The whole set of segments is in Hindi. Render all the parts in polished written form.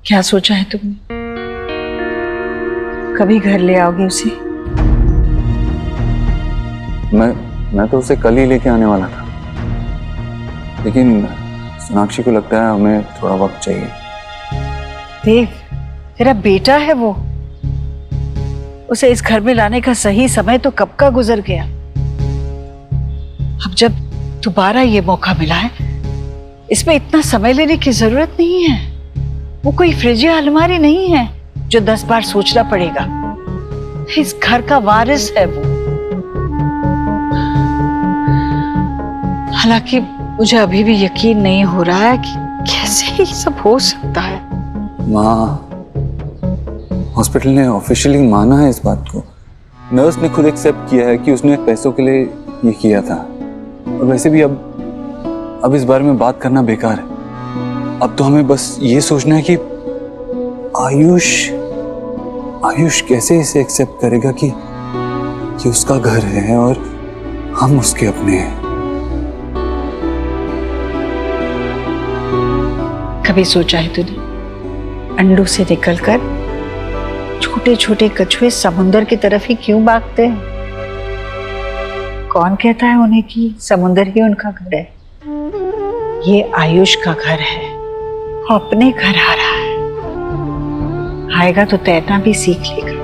क्या सोचा है तुमने? कभी घर ले आओगे उसे? मैं तो उसे कल ही लेके आने वाला था, लेकिन सोनाक्षी को लगता है हमें थोड़ा वक्त चाहिए। देव, तेरा बेटा है वो, उसे इस घर में लाने का सही समय तो कब का गुजर गया। अब जब दोबारा ये मौका मिला है, इसमें इतना समय लेने की जरूरत नहीं है। वो कोई फ्रिज या अलमारी नहीं है जो 10 बार सोचना पड़ेगा। इस घर का वारिस है वो। हालांकि मुझे अभी भी यकीन नहीं हो रहा है कि कैसे ये सब हो सकता है। माँ, हॉस्पिटल ने ऑफिशियली माना है इस बात को। नर्स ने खुद एक्सेप्ट किया है कि उसने पैसों के लिए ये किया था। और वैसे भी अब इस बारे में बात करना बेकार है। अब तो हमें बस ये सोचना है कि आयुष कैसे इसे एक्सेप्ट करेगा कि उसका घर है और हम उसके अपने हैं। कभी सोचा है तूने, अंडों से निकलकर छोटे छोटे कछुए समुंदर की तरफ ही क्यों भागते हैं? कौन कहता है उन्हें कि समुंदर ही उनका घर है? ये आयुष का घर है, वो अपने घर आ रहा है। आएगा तो तैरना भी सीख लेगा।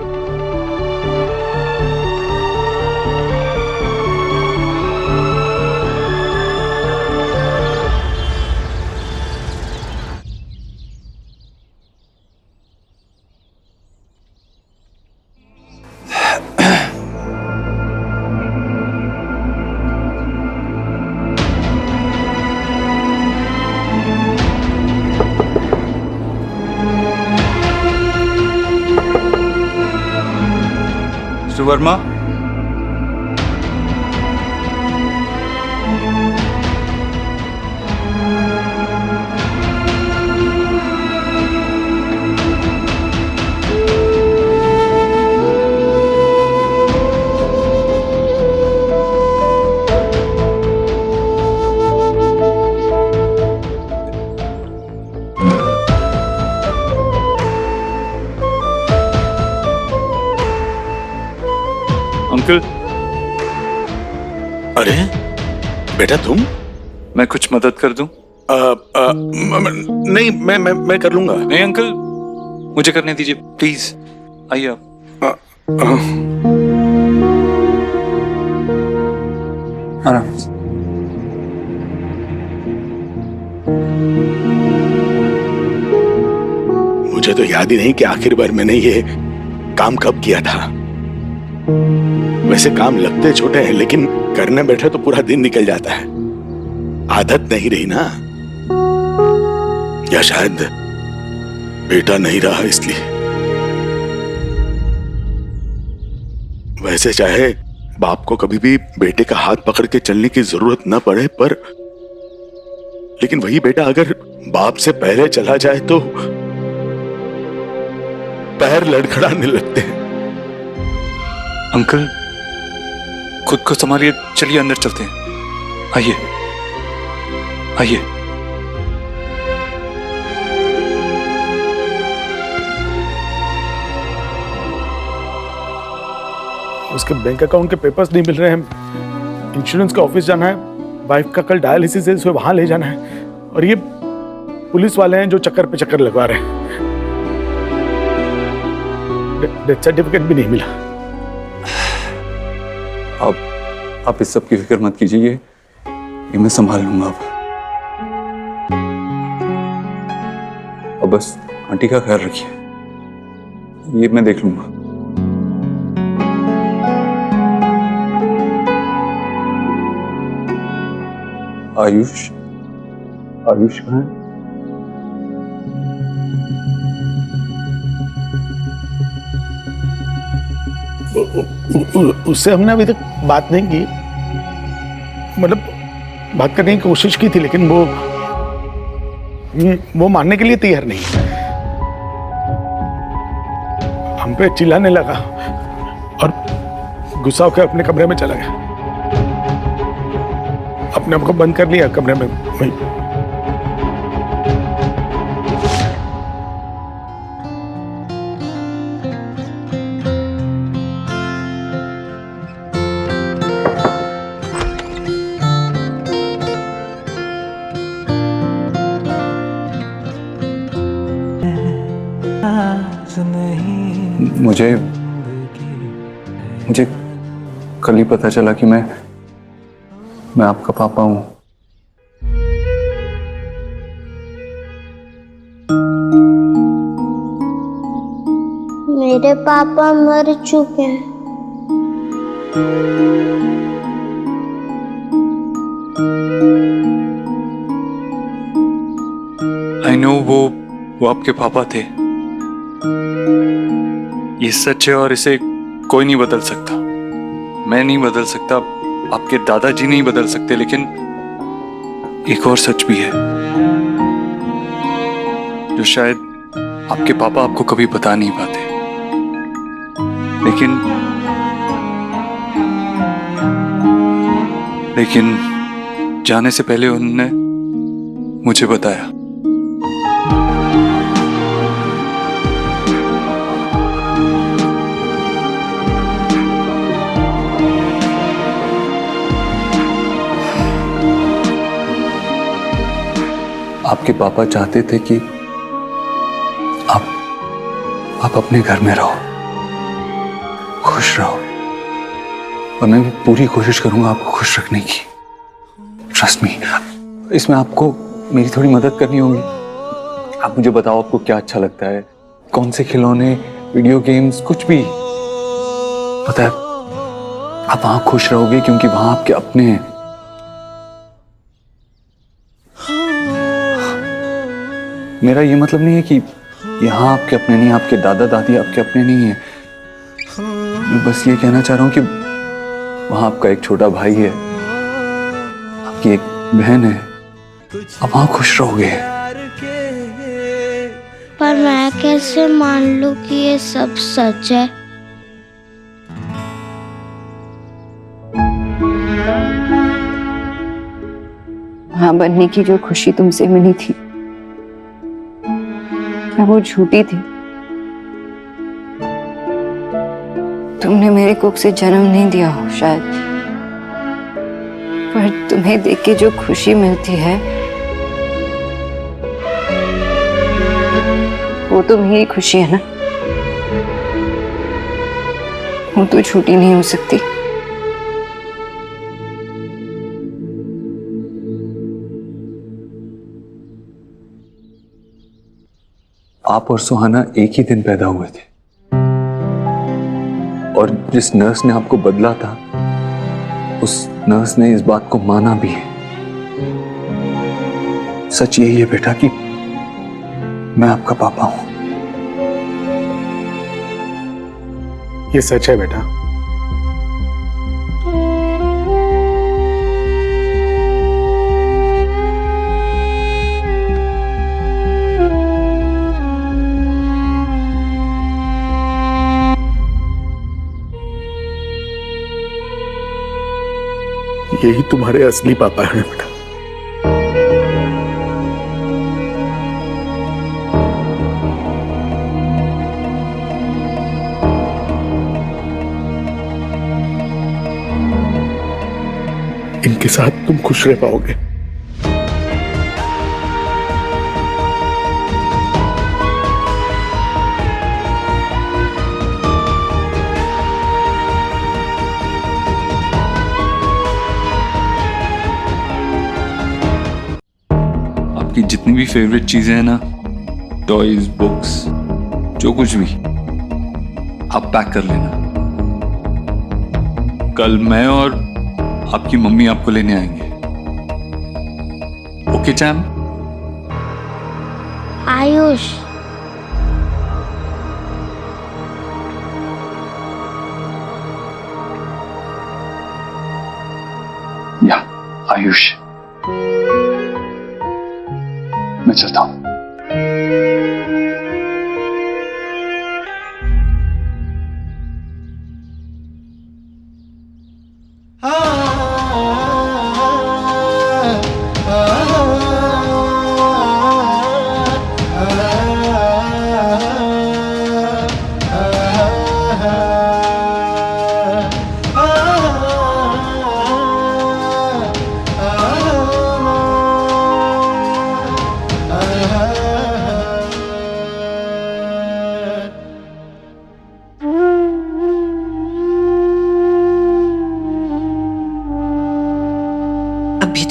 Mister Verma, uncle. अरे बेटा तुम? मैं कुछ मदद कर दूं? नहीं, मैं कर लूंगा। नहीं अंकल, मुझे करने दीजिए प्लीज। आइए आप। आराम से। मुझे तो याद ही नहीं कि आखिर बार मैंने ये काम कब किया था। वैसे काम लगते छोटे हैं, लेकिन करने बैठे तो पूरा दिन निकल जाता है। आदत नहीं रही ना, या शायद बेटा नहीं रहा इसलिए। वैसे चाहे बाप को कभी भी बेटे का हाथ पकड़ के चलने की जरूरत न पड़े, पर लेकिन वही बेटा अगर बाप से पहले चला जाए तो पैर लड़खड़ाने लगते हैं। अंकल, खुद को संभालिए, चलिए अंदर चलते हैं। आइए आइए। उसके बैंक अकाउंट के पेपर्स नहीं मिल रहे हैं। इंश्योरेंस का ऑफिस जाना है, वाइफ का कल डायलिसिस है, उसे वहां ले जाना है। और ये पुलिस वाले हैं जो चक्कर पे चक्कर लगवा रहे हैं। डेथ सर्टिफिकेट भी नहीं मिला। आप इस सब की फिक्र मत कीजिए, ये मैं संभाल लूंगा। अब बस आंटी का ख्याल रखिए, ये मैं देख लूंगा। आयुष कहाँ है? उससे हमने अभी तक बात नहीं की, मतलब बात करने की कोशिश की थी, लेकिन वो मानने के लिए तैयार नहीं। हम पे चिल्लाने लगा और गुस्सा होकर अपने कमरे में चला गया। अपने आप को बंद कर लिया कमरे में। मुझे मुझे कल ही पता चला कि मैं आपका पापा हूं। मेरे पापा मर चुके हैं। आई नो, वो आपके पापा थे। ये सच है और इसे कोई नहीं बदल सकता। मैं नहीं बदल सकता, आपके दादाजी नहीं बदल सकते, लेकिन एक और सच भी है जो शायद आपके पापा आपको कभी बता नहीं पाते। लेकिन जाने से पहले उन्होंने मुझे बताया। आपके पापा चाहते थे कि आप अपने घर में रहो, खुश रहो, और मैं भी पूरी कोशिश करूंगा आपको खुश रखने की। ट्रस्ट मी, इसमें आपको मेरी थोड़ी मदद करनी होगी। आप मुझे बताओ आपको क्या अच्छा लगता है, कौन से खिलौने, वीडियो गेम्स, कुछ भी। पता है, आप वहां खुश रहोगे क्योंकि वहां आपके अपने हैं। मेरा ये मतलब नहीं है कि यहाँ आपके अपने नहीं, आपके दादा दादी आपके अपने नहीं है। मैं बस ये कहना चाह रहा हूँ कि वहां आपका एक छोटा भाई है, आपकी एक बहन है, आप वहां खुश रहोगे। पर मैं कैसे मान लूं कि ये सब सच है? मां बनने की जो खुशी तुमसे मिली थी, क्या वो झूठी थी? तुमने मेरे कोख से जन्म नहीं दिया हो शायद, पर तुम्हें देख के जो खुशी मिलती है वो तो मेरी खुशी है ना, वो तो झूठी नहीं हो सकती। आप और सुहाना एक ही दिन पैदा हुए थे, और जिस नर्स ने आपको बदला था उस नर्स ने इस बात को माना भी है। सच यही है बेटा कि मैं आपका पापा हूं। ये सच है बेटा। यही तुम्हारे असली पापा हैं बेटा। इनके साथ तुम खुश रह पाओगे। आपकी जितनी भी फेवरेट चीजें हैं ना, टॉयज, बुक्स, जो कुछ भी, आप पैक कर लेना। कल मैं और आपकी मम्मी आपको लेने आएंगे। Okay charm? आयुष, या आयुष, मैं चलता हूं।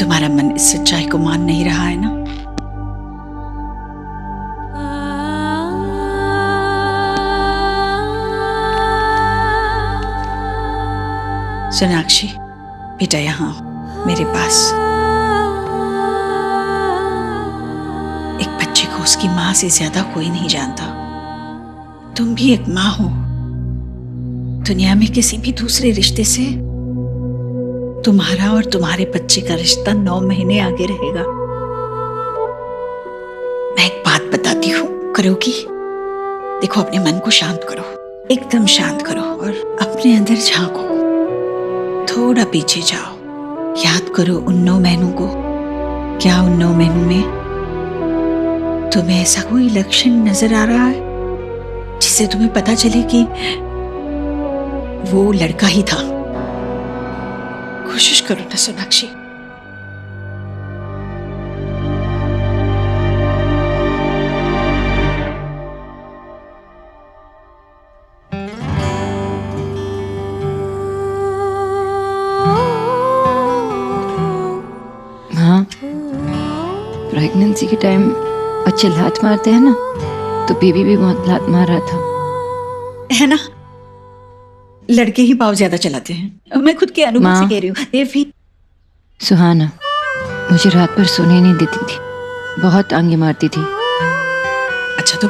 तुम्हारा मन इस सच्चाई को मान नहीं रहा है ना? सोनाक्षी बेटा, यहाँ आओ मेरे पास। एक बच्चे को उसकी माँ से ज्यादा कोई नहीं जानता। तुम भी एक माँ हो। दुनिया में किसी भी दूसरे रिश्ते से तुम्हारा और तुम्हारे बच्चे का रिश्ता 9 महीने आगे रहेगा। मैं एक बात बताती हूँ, करोगी? देखो, अपने मन को शांत करो, एकदम शांत करो और अपने अंदर झांको। थोड़ा पीछे जाओ, याद करो उन 9 महीनों को। क्या उन 9 महीनों में तुम्हें ऐसा कोई लक्षण नजर आ रहा है जिससे तुम्हें पता चले कि वो लड़का ही था? कोशिश करो ना सोनाक्षी। हाँ, प्रेगनेंसी के टाइम बच्चे लात मारते हैं ना, तो बेबी भी बहुत लात मार रहा था, है ना? लड़के ही पाव ज्यादा चलाते हैं। मैं खुद के अनुभव से कह रही हूँ। ये भी सुहाना मुझे रात भर सोने नहीं देती थी, बहुत आंगे मारती थी। अच्छा, तो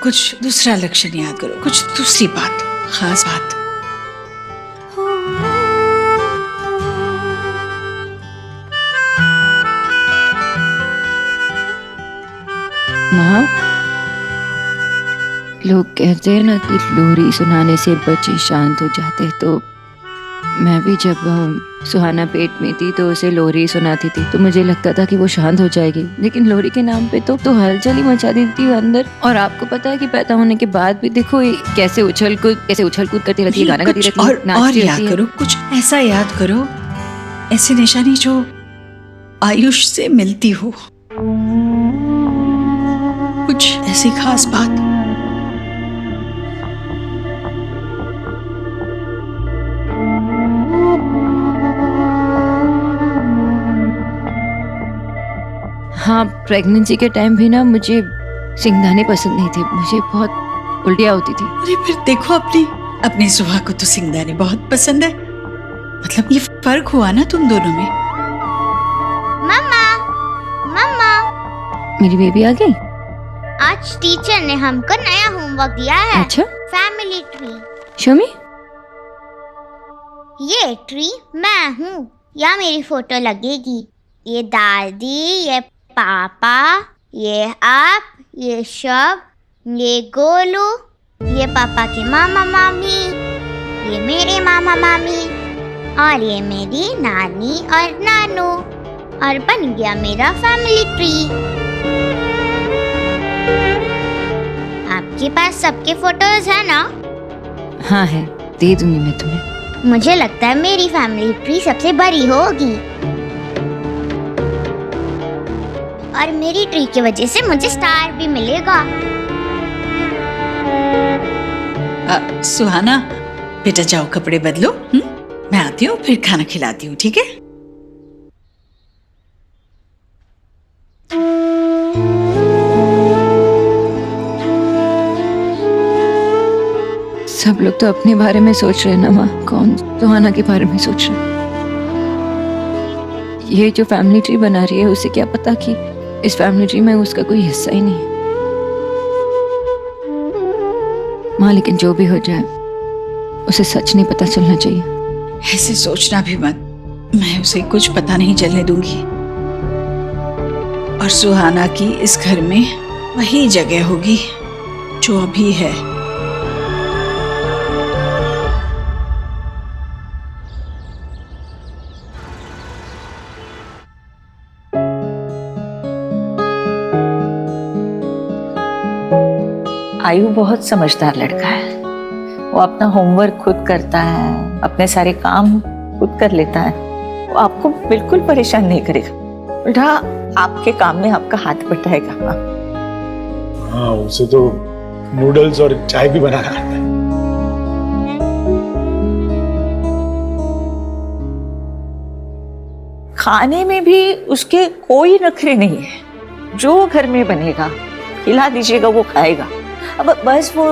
कुछ दूसरा लक्षण याद करो, कुछ दूसरी बात, खास बात। माँ, लोग कहते हैं ना कि लोरी सुनाने से बच्चे शांत हो जाते हैं, तो मैं भी जब सुहाना पेट में थी तो उसे लोरी सुनाती थी, तो मुझे लगता था कि वो शांत हो जाएगी। लेकिन लोरी के नाम पे तो हलचल ही मचा देती थी अंदर। और आपको पता है कि पैदा होने के बाद भी देखो ये कैसे उछल कूद करती रहती है, गाना गाती रहती है, और नाचती याद रहती है। करो, कुछ ऐसा याद करो, ऐसी निशानी जो आयुष से मिलती हो, कुछ ऐसी खास बात। हाँ, प्रेगनेंसी के टाइम भी ना मुझे सिंगदाने पसंद नहीं थे, मुझे बहुत उल्टियाँ होती थी। अरे फिर देखो, अपनी सुहा को तो सिंगदाने बहुत पसंद है। मतलब ये फर्क हुआ ना तुम दोनों में। मम्मा, मम्मा, मेरी बेबी आ गई। आज टीचर ने हमको नया होमवर्क दिया है। अच्छा, फैमिली ट्री। शो मी। ये ट्री मैं हूँ, यहाँ मेरी फोटो लगेगी। ये दादी, ये पापा, ये आप, ये शब, ये गोलू, ये पापा के मामा मामी, ये मेरे मामा मामी, और ये मेरी नानी और नानू। और बन गया मेरा फैमिली ट्री। आपके पास सबके फोटोज है ना? हाँ है, दे दूंगी मैं तुम्हें। मुझे लगता है मेरी फैमिली ट्री सबसे बड़ी होगी, और मेरी ट्री की वजह से मुझे स्टार भी मिलेगा। सुहाना बेटा, जाओ कपड़े बदलो। मैं आती हूँ, फिर खाना खिलाती हूँ, ठीक है? सब लोग तो अपने बारे में सोच रहे हैं ना माँ, कौन सुहाना के बारे में सोच रहे हैं। ये जो फैमिली ट्री बना रही है, उसे क्या पता कि इस फैमिली ट्री में उसका कोई हिस्सा ही नहीं है। माँ, लेकिन जो भी हो जाए उसे सच नहीं पता चलना चाहिए। ऐसे सोचना भी मत, मैं उसे कुछ पता नहीं चलने दूंगी। और सुहाना की इस घर में वही जगह होगी जो अभी है। आयु बहुत समझदार लड़का है। वो अपना होमवर्क खुद करता है, अपने सारे काम खुद कर लेता है। वो आपको बिल्कुल परेशान नहीं करेगा, उल्टा आपके काम में आपका हाथ बटाएगा। हाँ, उसे तो नूडल्स और चाय भी बनाना आता है। खाने में भी उसके कोई नखरे नहीं है। जो घर में बनेगा खिला दीजिएगा, वो खाएगा। अब बस वो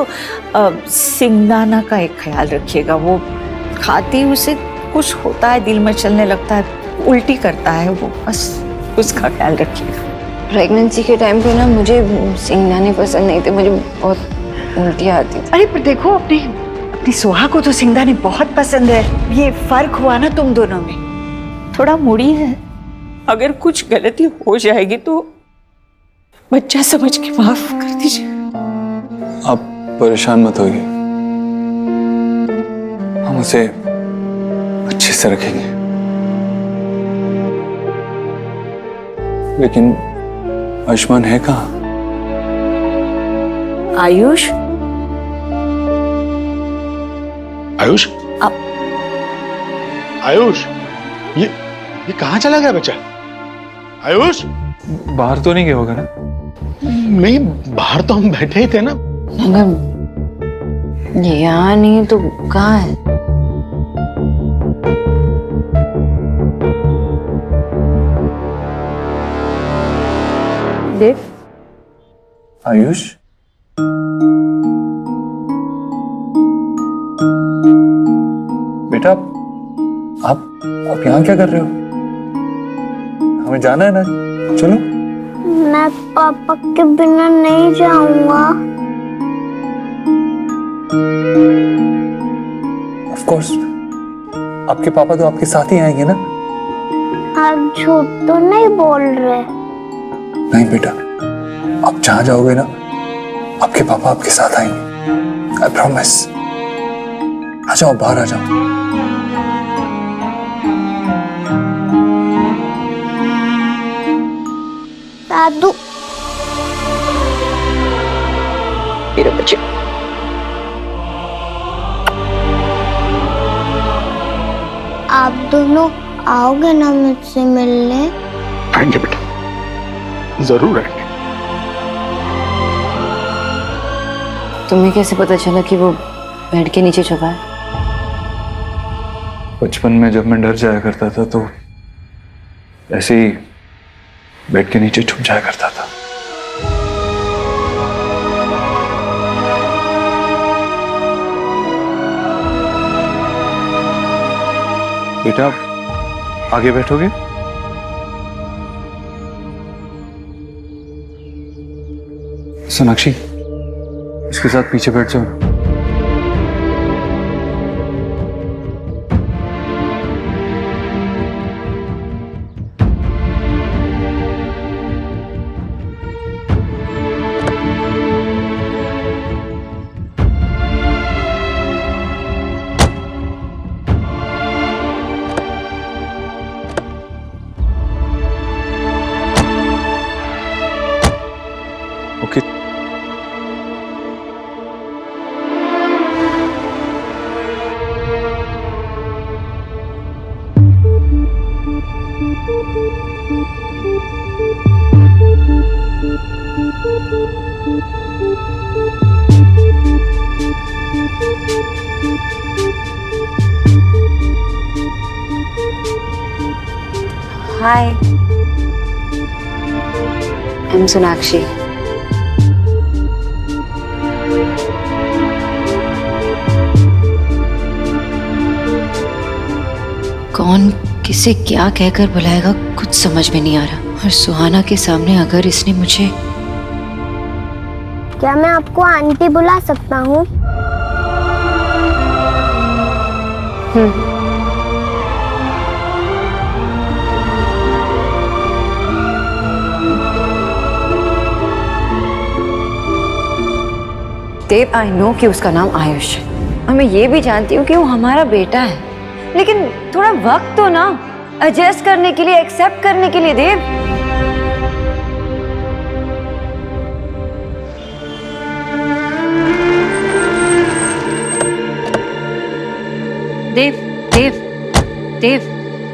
सिंगदाना का एक ख्याल रखिएगा, वो खाते ही उसे कुछ होता है, दिल में चलने लगता है, उल्टी करता है, वो बस उसका ख्याल रखिएगा। प्रेगनेंसी के टाइम पे ना मुझे सिंगदाने पसंद नहीं थे, मुझे बहुत उल्टियाँ आती थी। अरे पर देखो, अपनी सोहा को तो सिंगदाने बहुत पसंद है। ये फर्क हुआ ना तुम दोनों में। थोड़ा मुड़ी है, अगर कुछ गलती हो जाएगी तो बच्चा समझ के माफ कर दीजिए। आप परेशान मत होइए, हम उसे अच्छे से रखेंगे। लेकिन आयुष्मान है कहाँ? आयुष, आयुष, आयुष, ये कहाँ चला गया बच्चा? आयुष, बाहर तो नहीं गया होगा ना? नहीं, बाहर तो हम बैठे ही थे ना। अगर यहाँ नहीं तो कहाँ है? देव, आयुष, बेटा आप यहाँ क्या कर रहे हो? हमें जाना है ना, चलो। मैं पापा के बिना नहीं जाऊंगा। ऑफ कोर्स, आपके पापा तो आपके साथ ही आएंगे ना? आप झूठ तो नहीं बोल रहे? नहीं बेटा, आप जहां जाओगे ना, आपके पापा आपके साथ आएंगे, आई प्रॉमिस। आ जाओ, बाहर आ जाओ। दादू, मेरे बच्चे, आप दोनों आओगे ना मुझसे मिलने? आएंगे बेटा, जरूर आएंगे। तुम्हें कैसे पता चला कि वो बेड के नीचे छुपा है? बचपन में जब मैं डर जाया करता था तो ऐसे ही बेड के नीचे छुप जाया करता था। बेटा, आगे बैठोगे? सोनाक्षी, इसके साथ पीछे बैठ जाओ। Okay, Hi, I'm Sonakshi. कौन किसे क्या कहकर बुलाएगा कुछ समझ में नहीं आ रहा। और सुहाना के सामने अगर इसने मुझे... क्या मैं आपको आंटी बुला सकता हूँ? देव, आई नो कि उसका नाम आयुष है और मैं ये भी जानती हूँ कि वो हमारा बेटा है, लेकिन थोड़ा वक्त तो ना एडजस्ट करने के लिए, एक्सेप्ट करने के लिए। देव, देव, देव, देव,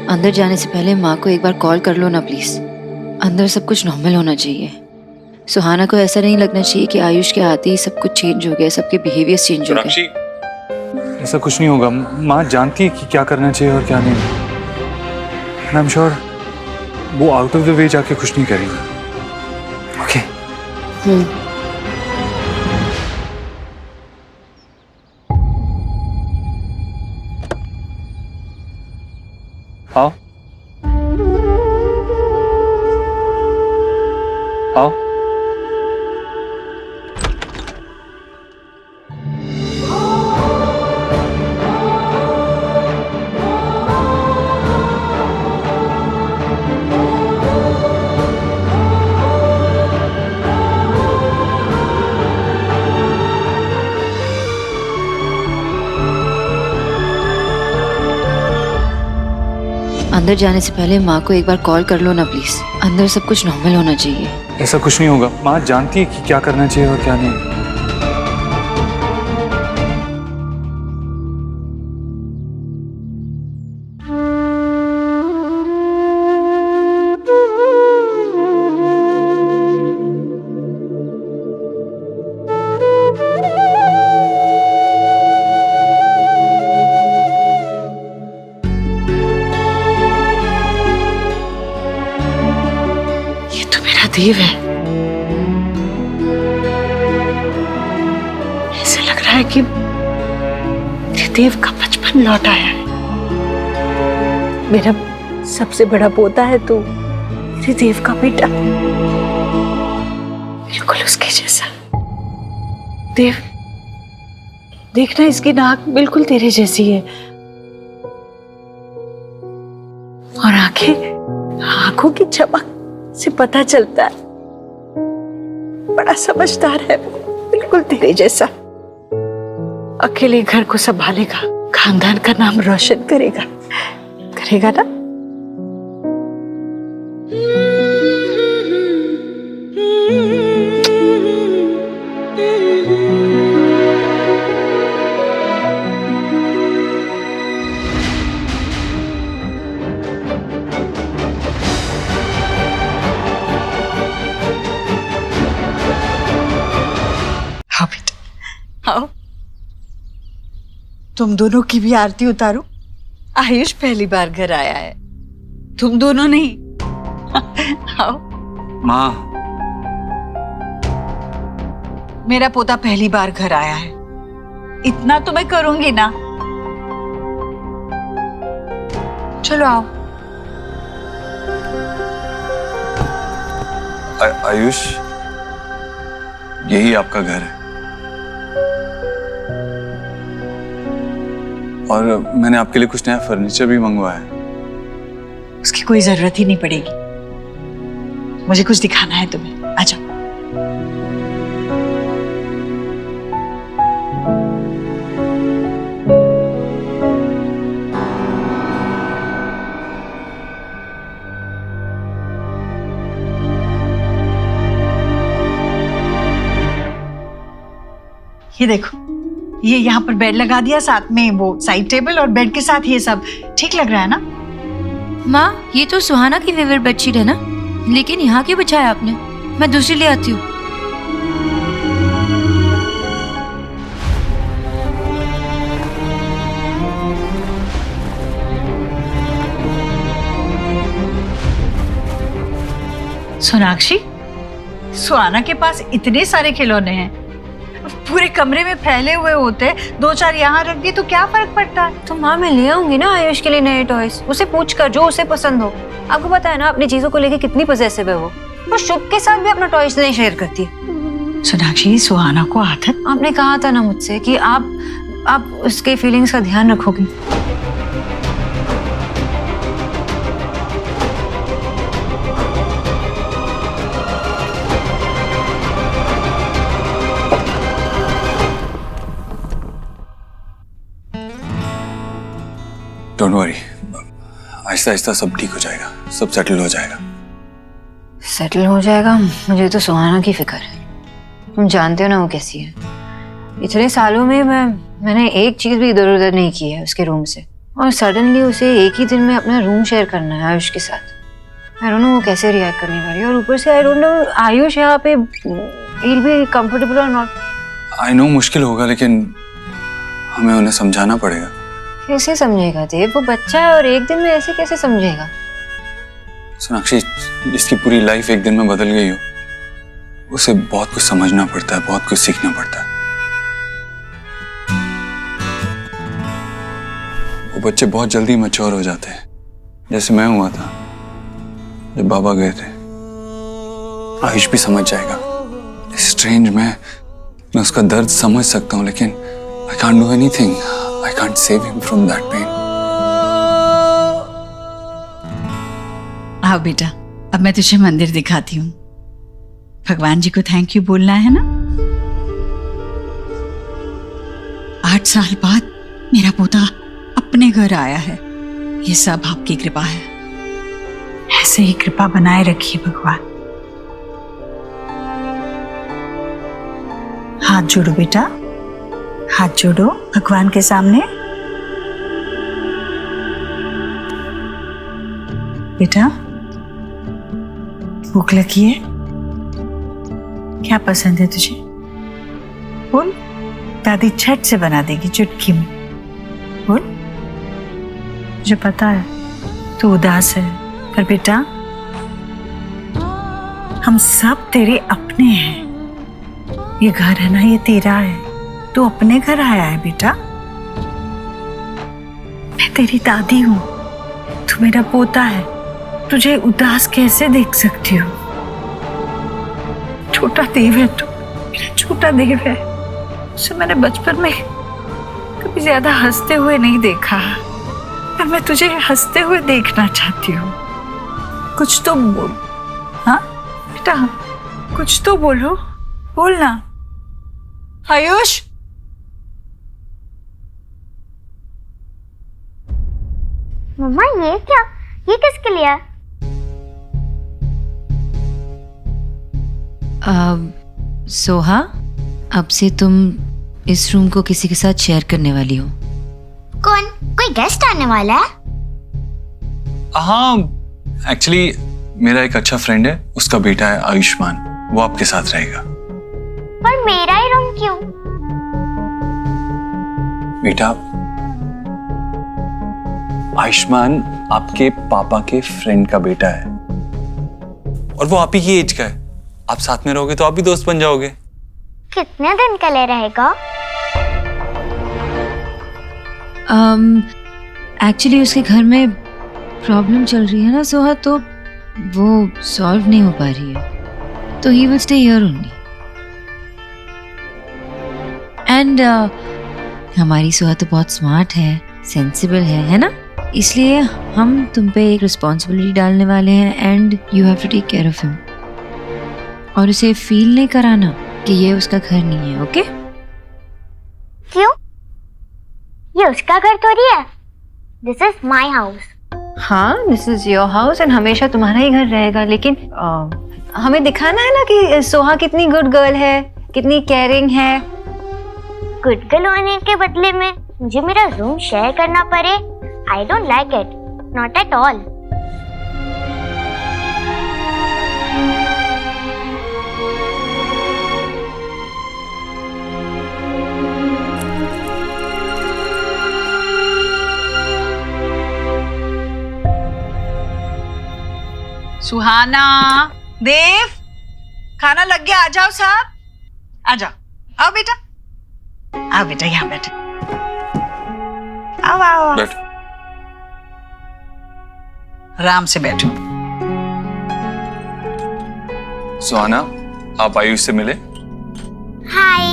अंदर जाने से पहले माँ को एक बार कॉल कर लो ना प्लीज। अंदर सब कुछ नॉर्मल होना चाहिए। सुहाना को ऐसा नहीं लगना चाहिए कि आयुष के आते ही सब कुछ चेंज हो गया, सबके बिहेवियर चेंज हो गए। ऐसा कुछ नहीं होगा। माँ जानती है कि क्या करना चाहिए और क्या नहीं। आई एम श्योर वो आउट ऑफ द वे जाके कुछ नहीं करेगी। ओके आओ आओ। अंदर जाने से पहले माँ को एक बार कॉल कर लो ना प्लीज। अंदर सब कुछ नॉर्मल होना चाहिए। ऐसा कुछ नहीं होगा, माँ जानती है कि क्या करना चाहिए और क्या नहीं। ये तो मेरा देव है। ऐसे लग रहा है कि मेरे देव का बचपन लौट आया है। मेरा सबसे बड़ा पोता है तो मेरे देव का बेटा बिल्कुल उसके जैसा। देव, देखना इसकी नाक बिल्कुल तेरे जैसी है और आंखों की चमक से पता चलता है बड़ा समझदार है वो, बिल्कुल तेरे जैसा। अकेले घर को संभालेगा, खानदान का नाम रोशन करेगा, करेगा ना? हाँ बेटा, आओ। तुम दोनों की भी आरती उतारो। आयुष पहली बार घर आया है, तुम दोनों नहीं। आओ। माँ, मेरा पोता पहली बार घर आया है, इतना तो मैं करूंगी ना। चलो आओ। आयुष, यही आपका घर है और मैंने आपके लिए कुछ नया फर्नीचर भी मंगवाया है। उसकी कोई जरूरत ही नहीं पड़ेगी। मुझे कुछ दिखाना है तुम्हें, आ जाओ। ये देखो, ये यहाँ पर बेड लगा दिया, साथ में वो साइड टेबल और बेड के साथ ये सब ठीक लग रहा है ना? माँ, ये तो सुहाना की फेवरेट बेडशीट है ना, लेकिन यहाँ क्यों बिछाया आपने? मैं दूसरी ले आती हूँ। सोनाक्षी, सुहाना के पास इतने सारे खिलौने हैं, पूरे कमरे में फैले हुए होते, दो चार यहाँ रख दी तो क्या फर्क पड़ता है? तो माँ, मैं ले आऊंगी ना आयुष के लिए नए टॉयज। उसे पूछ कर जो उसे पसंद हो। आपको पता है ना अपनी चीजों को लेके कितनी पजेसिव है वो शुभ के साथ भी अपना टॉयज नहीं शेयर करती है। सोनाक्षी, सुहाना को आदत। आपने कहा था ना मुझसे कि आप उसके फीलिंग्स का ध्यान रखोगी। डोंट वरी, आहिस्ता आहिस्ता सब ठीक हो जाएगा, सब सेटल हो जाएगा। सेटल हो जाएगा? मुझे तो सुहाना की फिक्र है। तुम जानते हो ना वो कैसी है। इतने सालों में मैंने एक चीज भी इधर उधर नहीं की है उसके रूम से, और सडनली उसे एक ही दिन में अपना रूम शेयर करना है आयुष के साथ। आई डोंट नो वो कैसे रिएक्ट करने वाली है, और ऊपर से आई डोंट नो आयुष यहाँ पे he'll be comfortable or not। I know मुश्किल होगा, लेकिन हमें उन्हें समझाना पड़ेगा। कैसे समझेगा देव? वो बच्चा है और एक दिन में ऐसे कैसे समझेगा? सोनाक्षी, जिसकी पूरी लाइफ एक दिन में बदल गई हो, उसे बहुत कुछ समझना पड़ता है, बहुत कुछ सीखना पड़ता है। वो बच्चे बहुत जल्दी मैच्योर हो जाते हैं, जैसे मैं हुआ था जब बाबा गए थे। आयुष भी समझ जाएगा। स्ट्रेंज, मैं उसका दर्द समझ सकता हूँ, लेकिन I can't do anything. I can't save him from that pain. आओ बेटा, अब मैं तुझे मंदिर दिखाती हूँ। भगवान जी को थैंक यू बोलना है ना। 8 साल बाद मेरा पोता अपने घर आया है। ये सब आपकी कृपा है। ऐसे ही कृपा बनाए रखिए भगवान। हाथ जोड़ो बेटा, हाथ जोड़ो भगवान के सामने। बेटा, भूख लगी है? क्या पसंद है तुझे? बोल, दादी झट से बना देगी चुटकी में। बोल। मुझे पता है तू उदास है, पर बेटा हम सब तेरे अपने हैं। ये घर है ना, ये तेरा है। तू अपने घर आया है बेटा। मैं तेरी दादी हूं, तू मेरा पोता है। तुझे उदास कैसे देख सकती हूँ? छोटा देव है तू, मेरा छोटा देव है। उसे मैंने बचपन में कभी ज्यादा हंसते हुए नहीं देखा, पर मैं तुझे हंसते हुए देखना चाहती हूँ। कुछ तो बोल। हाँ बेटा, कुछ तो बोलो, बोलना। आयुष, मम्मा ये क्या? ये किसके लिए है? सोहा, अब से तुम इस रूम को किसी के साथ शेयर करने वाली हो। कौन? कोई गेस्ट आने वाला है? हाँ, एक्चुअली मेरा एक अच्छा फ्रेंड है, उसका बेटा है आयुष्मान, वो आपके साथ रहेगा। पर मेरा ही रूम क्यों? बेटा, आयुष्मान आपके पापा के फ्रेंड का बेटा है और वो आप ही की एज का है। आप साथ में रहोगे तो आप भी दोस्त बन जाओगे। कितने दिन के लिए रहेगा? एक्चुअली उसके घर में प्रॉब्लम चल रही है ना सोहा, तो वो सॉल्व नहीं हो पा रही है, तो he will stay here only. And हमारी सोहा तो बहुत स्मार्ट है, सेंसिबल है ना? इसलिए हम तुम पे एक रिस्पॉन्सिबिलिटी डालने वाले हैं and you have to take care of him. और उसे फील नहीं कराना कि ये उसका घर नहीं है, ओके? क्यों? ये उसका घर थोड़ी है। This is my house. हाँ, this is your house and हमेशा तुम्हारा ही घर रहेगा, लेकिन हमें दिखाना है ना कि सोहा कितनी गुड गर्ल है, कितनी केयरिंग है। गुड गर्ल होने के बदले में मुझे मेरा रूम शेयर करना पड़े, I don't like it, not at all. Suhana, Dev, खाना लग गया। आ जाओ साहब, आ जाओ। आओ बेटा, आओ बेटा, यहाँ बैठो। आओ आओ, बैठ। आराम से बैठो। सुहाना, आप आयुष से मिले? हाय।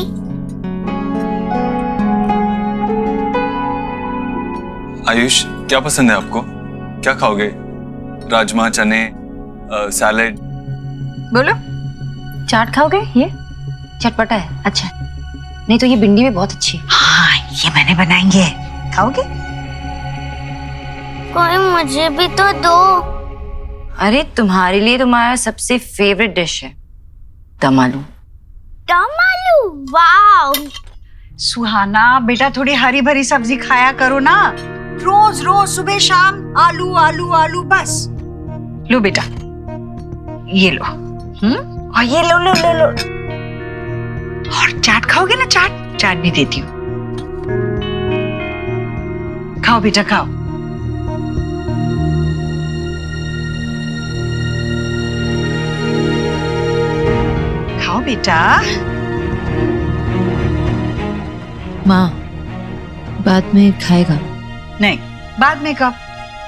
आयुष, क्या पसंद है आपको? क्या खाओगे? राजमा, चने, सैलेड? बोलो। चाट खाओगे? ये चटपटा है, अच्छा। नहीं तो ये भिंडी भी बहुत अच्छी है। हाँ, ये मैंने बनाएंगे, खाओगे? कोई मुझे भी तो दो। अरे तुम्हारे लिए तुम्हारा सबसे फेवरेट डिश है दम आलू। दम आलू, वाओ। सुहाना बेटा, थोड़ी हरी भरी सब्जी खाया करो ना। रोज रोज सुबह शाम आलू आलू आलू बस। लो बेटा, ये लो। और ये लो लो लो लो। और चाट खाओगे ना? चाट, चाट भी देती हूँ। खाओ बेटा, खाओ। बेटा। माँ बाद में खाएगा। नहीं, बाद में कब?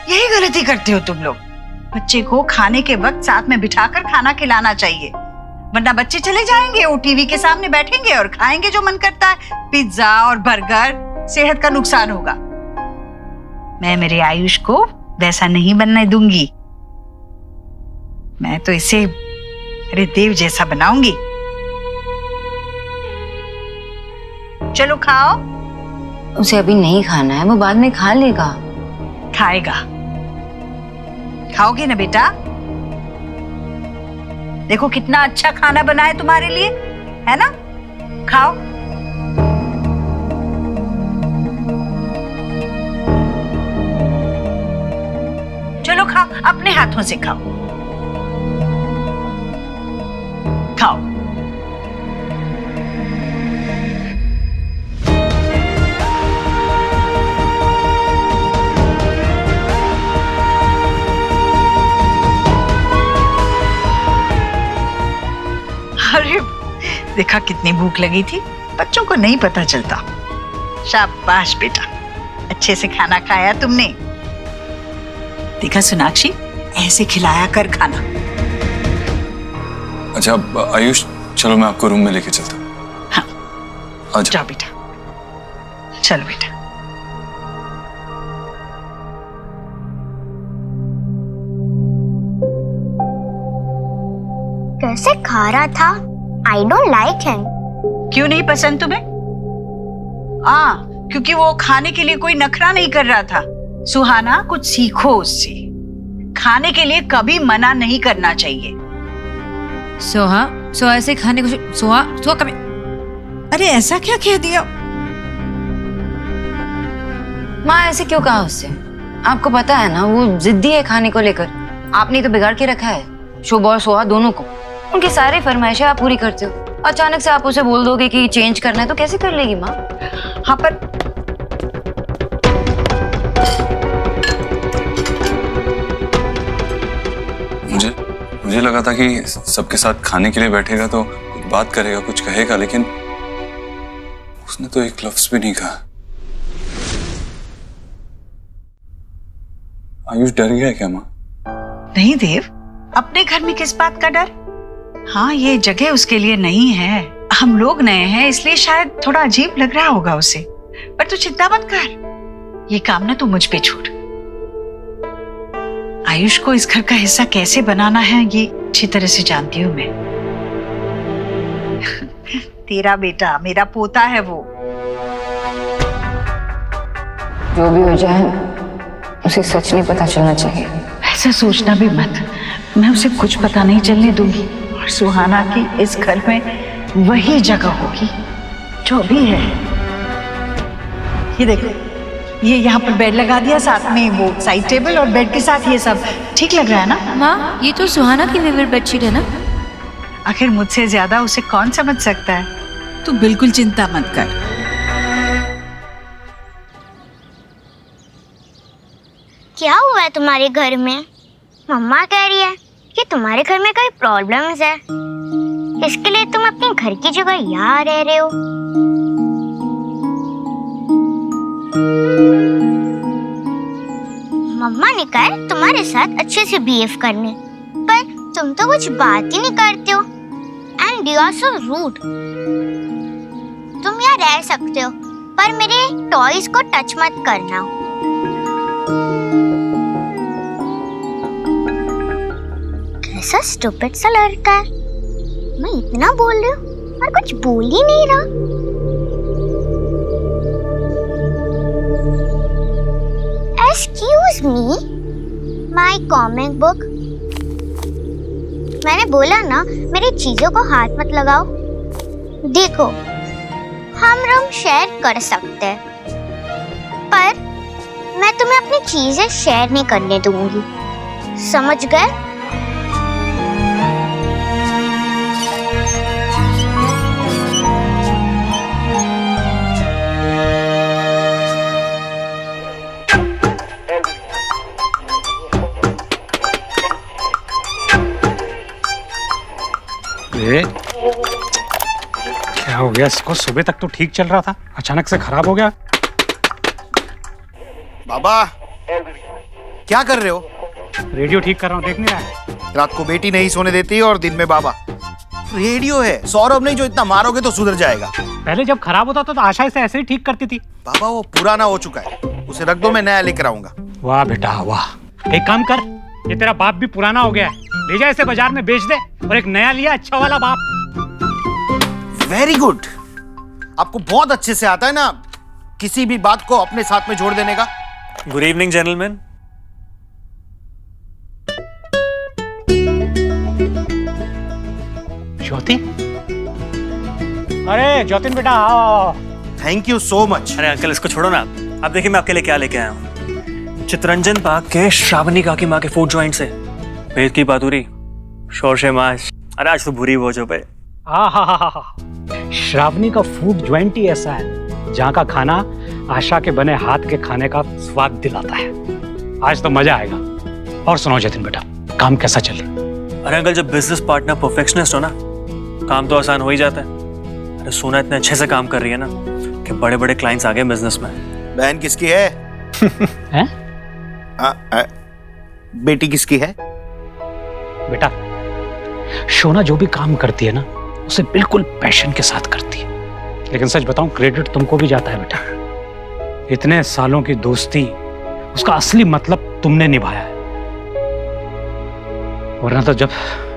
यही गलती करते हो तुम लोग। बच्चे को खाने के वक्त साथ में बिठाकर खाना खिलाना चाहिए, वरना बच्चे चले जाएंगे, वो टीवी के सामने बैठेंगे और खाएंगे जो मन करता है, पिज्जा और बर्गर। सेहत का नुकसान होगा। मैं मेरे आयुष को वैसा नहीं बनने दूंगी। मैं तो इसे अरे देव जैसा बनाऊंगी। चलो खाओ। उसे अभी नहीं खाना है, वो बाद में खा लेगा। खाएगा। खाओगे ना बेटा? देखो कितना अच्छा खाना बना है तुम्हारे लिए, है ना? खाओ। चलो खाओ, अपने हाथों से खाओ। खाओ। अरे देखा कितनी भूख लगी थी, बच्चों को नहीं पता चलता। शाबाश बेटा, अच्छे से खाना खाया तुमने। देखा सोनाक्षी, ऐसे खिलाया कर खाना। अच्छा आयुष, चलो मैं आपको रूम में लेके चलता हूँ। हाँ अच्छा जाओ बेटा, चलो बेटा। कैसे खा रहा था? आई डोंट लाइक हिम। क्यों नहीं पसंद तुम्हें? क्योंकि वो खाने के लिए कोई नखरा नहीं कर रहा था। सुहाना, कुछ सीखो उससे। खाने के लिए कभी मना नहीं करना चाहिए। सोहा ऐसे खाने को सोहा कभी। अरे ऐसा क्या कह दिया? माँ ऐसे क्यों कहा उससे? आपको पता है ना वो जिद्दी है खाने को लेकर। आपने तो बिगाड़ के रखा है शुभ और सोहा दोनों को। उनकी सारी फरमाइशें आप पूरी करते हो, अचानक से आप उसे बोल दोगे कि चेंज करना है, तो कैसे कर लेगी माँ? हाँ पर मुझे लगा था कि सबके साथ खाने के लिए बैठेगा तो कुछ बात करेगा, कुछ कहेगा, लेकिन उसने तो एक लफ्ज भी नहीं कहा। आयुष डर गया क्या माँ? नहीं देव, अपने घर में किस बात का डर? हाँ, ये जगह उसके लिए नहीं है। हम लोग नए हैं, इसलिए शायद थोड़ा अजीब लग रहा होगा उसे। पर तू चिंता मत कर, ये काम ना तू मुझ पे छोड़। आयुष को इस घर का हिस्सा कैसे बनाना है ये अच्छी तरह से जानती हूँ मैं। तेरा बेटा मेरा पोता है वो। जो भी हो जाए उसे सच नहीं पता चलना चाहिए। ऐसा सोचना भी मत, मैं उसे कुछ पता नहीं चलने दूंगी। और सुहाना की इस घर में वही जगह होगी जो भी है। ये देखो, ये यहाँ पर बेड लगा दिया, साथ में वो साइड टेबल और बेड के साथ ये सब ठीक लग रहा है ना? माँ ये तो सुहाना की फेवरेट बेडशीट है ना? आखिर मुझसे ज्यादा उसे कौन समझ सकता है? तू बिल्कुल चिंता मत कर। क्या हुआ है तुम्हारे घर में? मम्मा कह रही है कि तुम्हारे घर में कोई प्रॉब्लम्स है, इसके लिए तुम अपने घर की जगह यहाँ रह रहे हो। मम्मा ने कहा तुम्हारे साथ अच्छे से बिहेव करने, पर तुम तो कुछ बात ही नहीं करते हो। And you are so rude. तुम यहाँ रह सकते हो, पर मेरे टॉयज को टच मत करना। कैसा स्टूपिड सा लड़का है। मैं इतना बोल रही हूँ और कुछ बोल ही नहीं रहा। Excuse me, my comic book। मैंने बोला ना मेरी चीजों को हाथ मत लगाओ। देखो, हम रूम शेयर कर सकते हैं, पर मैं तुम्हें अपनी चीजें शेयर नहीं करने दूंगी, समझ गए? क्या हो गया इसको? सुबह तक तो ठीक चल रहा था, अचानक से खराब हो गया। बाबा क्या कर रहे हो? रेडियो ठीक कर रहा हूँ, देख नहीं रहा है? रात को बेटी नहीं सोने देती और दिन में बाबा। रेडियो है, सौरभ नहीं, जो इतना मारोगे तो सुधर जाएगा। पहले जब खराब होता था तो आशा इसे ऐसे ही ठीक करती थी। बाबा वो पुराना हो चुका है, उसे रख दो, मैं नया लेकर आऊंगा। वाह बेटा वाह। एक काम कर, ये तेरा बाप भी पुराना हो गया है, ले जा इसे बाजार में बेच दे और एक नया लिया अच्छा वाला बाप। Very good. आपको बहुत अच्छे से आता है ना किसी भी बात को अपने साथ में जोड़ देने का। Good evening gentleman. ज्योति, अरे ज्योतिन बेटा आओ। Thank you so much. अरे अंकल इसको छोड़ो ना, आप देखिए मैं आपके लिए क्या लेके आया हूँ। चितरंजन पार्क के श्रावणी काकी माँ के फूड जॉइंट से भेद की पातुरी, शोरशे माश। अरे आज तो भूरी भोज हो पे। श्रावणी का फूड ज्वाइंट ही ऐसा है जहाँ का खाना आशा के बने हाथ के खाने का स्वाद दिलाता है। आज तो मजा आएगा। और सुनो जतिन बेटा, काम कैसा चले? अरे अंकल जब बिजनेस पार्टनर परफेक्शनिस्ट हो ना, काम तो आसान हो ही जाता है। अरे सोना इतने अच्छे से काम कर रही है ना कि बड़े बड़े क्लाइंट्स आ गए बिजनेस में। बहन किसकी है? हैं? बेटी किसकी है? बेटा शोना जो भी काम करती है ना उसे बिल्कुल पैशन के साथ करती है। लेकिन सच बताऊं, क्रेडिट तुमको भी जाता है बेटा। इतने सालों की दोस्ती, उसका असली मतलब तुमने निभाया है। वरना तो जब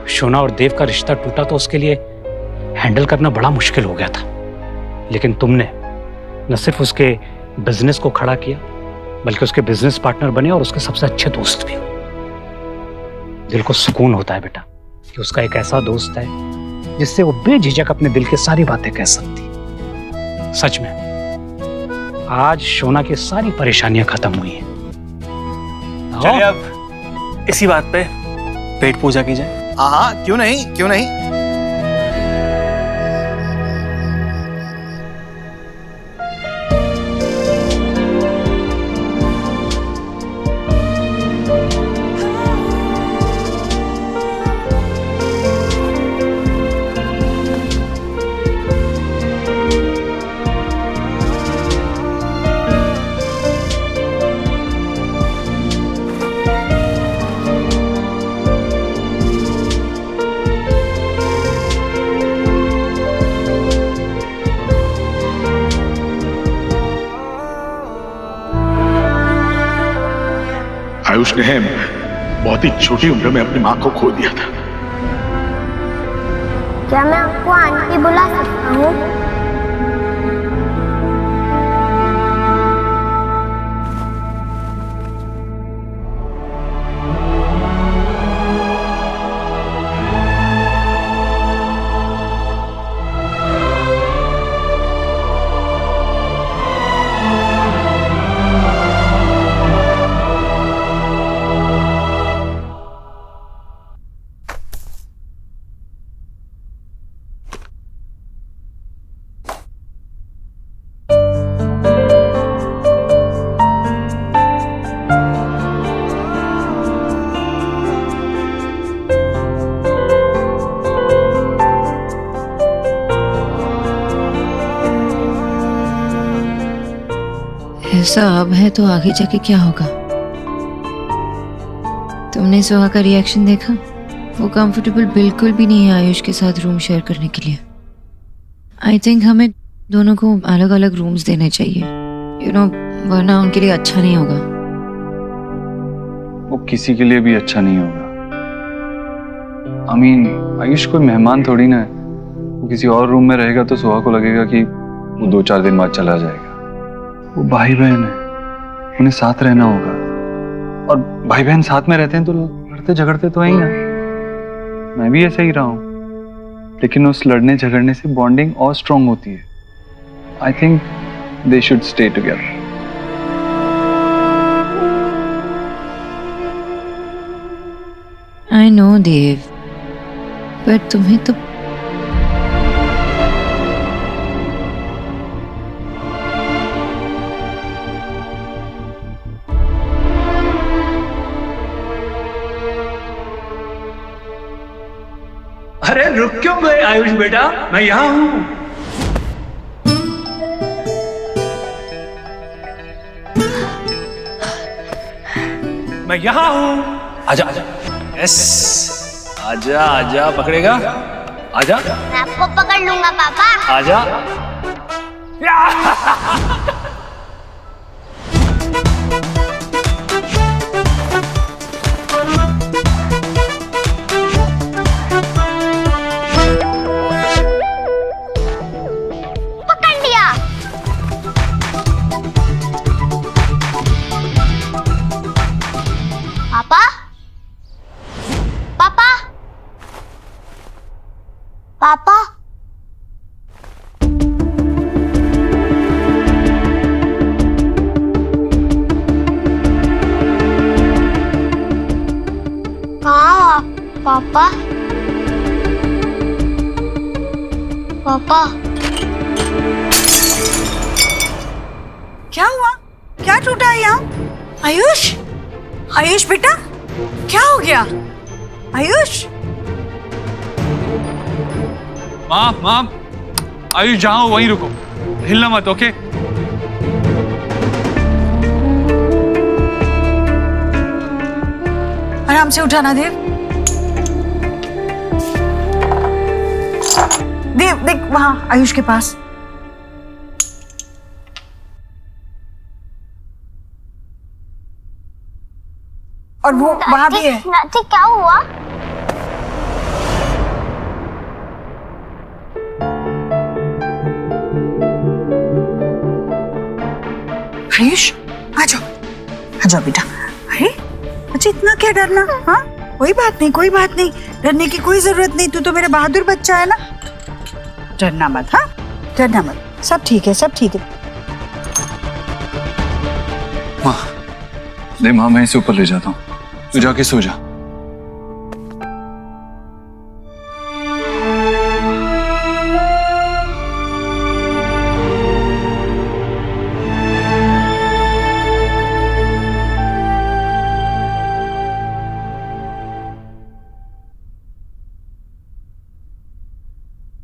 शोना और देव का रिश्ता टूटा तो उसके लिए हैंडल करना बड़ा मुश्किल हो गया था। लेकिन तुमने न सिर्फ उसके बिजनेस को खड़ा किया बल्कि उसके बिजनेस पार्टनर बने और उसके सबसे अच्छे दोस्त भी। दिल को सुकून होता है बेटा कि उसका एक ऐसा दोस्त है जिससे वो बेझिझक अपने दिल की सारी बातें कह सकती है। सच में आज शोना की सारी परेशानियां खत्म हुई हैं। चलिए अब इसी बात पे पेट पूजा की जाए। हाँ क्यों नहीं, क्यों नहीं। आयुष ने बहुत ही छोटी उम्र में अपनी माँ को खो दिया था। क्या मैं आपको आंटी बुला सकता हूँ? ऐसा अब है तो आगे जाके क्या होगा? तुमने सुहा का रिएक्शन देखा? वो कंफर्टेबल बिल्कुल भी नहीं है आयुष के साथ रूम शेयर करने के लिए। आई थिंक हमें दोनों को अलग अलग रूम्स देने चाहिए, यू नो, वरना उनके लिए अच्छा नहीं होगा। वो किसी के लिए भी अच्छा नहीं होगा। आयुष कोई मेहमान थोड़ी ना है। वो किसी और रूम में रहेगा तो सुहा को लगेगा कि वो 2-4 दिन बाद चला जाएगा। वो भाई बहन है, उन्हें साथ रहना होगा। और भाई बहन साथ में रहते हैं तो लड़ते झगड़ते तो है ही ना। मैं भी ऐसे ही रहा हूँ, लेकिन उस लड़ने झगड़ने से बॉन्डिंग और स्ट्रांग होती है। I think they should stay together. I know Dev, पर तुम्हें तो अरे रुक क्यों गए आयुष बेटा, मैं यहाँ हूँ। मैं यहाँ हूँ। आजा आजा। यस, आजा आजा, पकड़ेगा? आजा। मैं आपको पकड़ लूंगा पापा। आजा। पकड़ लिया। पापा, पापा, पापा। कहाँ पापा? पापा, क्या हुआ? क्या टूटा है यहाँ? आयुष, आयुष बेटा, क्या हो गया? आयुष, माँ, आयुष जहाँ हो वहीं रुको, हिलना मत, ओके? आराम से उठाना देव। देव देख वहां आयुष के पास। और वो वहां भी है। नाती क्या हुआ? आयुष आ जाओ बेटा। अरे अच्छा इतना क्या डरना? हाँ कोई बात नहीं, डरने की कोई जरूरत नहीं। तू तो मेरा बहादुर बच्चा है ना, डरना मत। हाँ डरना मत, सब ठीक है। माँ, नहीं माँ, मैं इसे ऊपर ले जाता हूँ, तू जाके सो जा।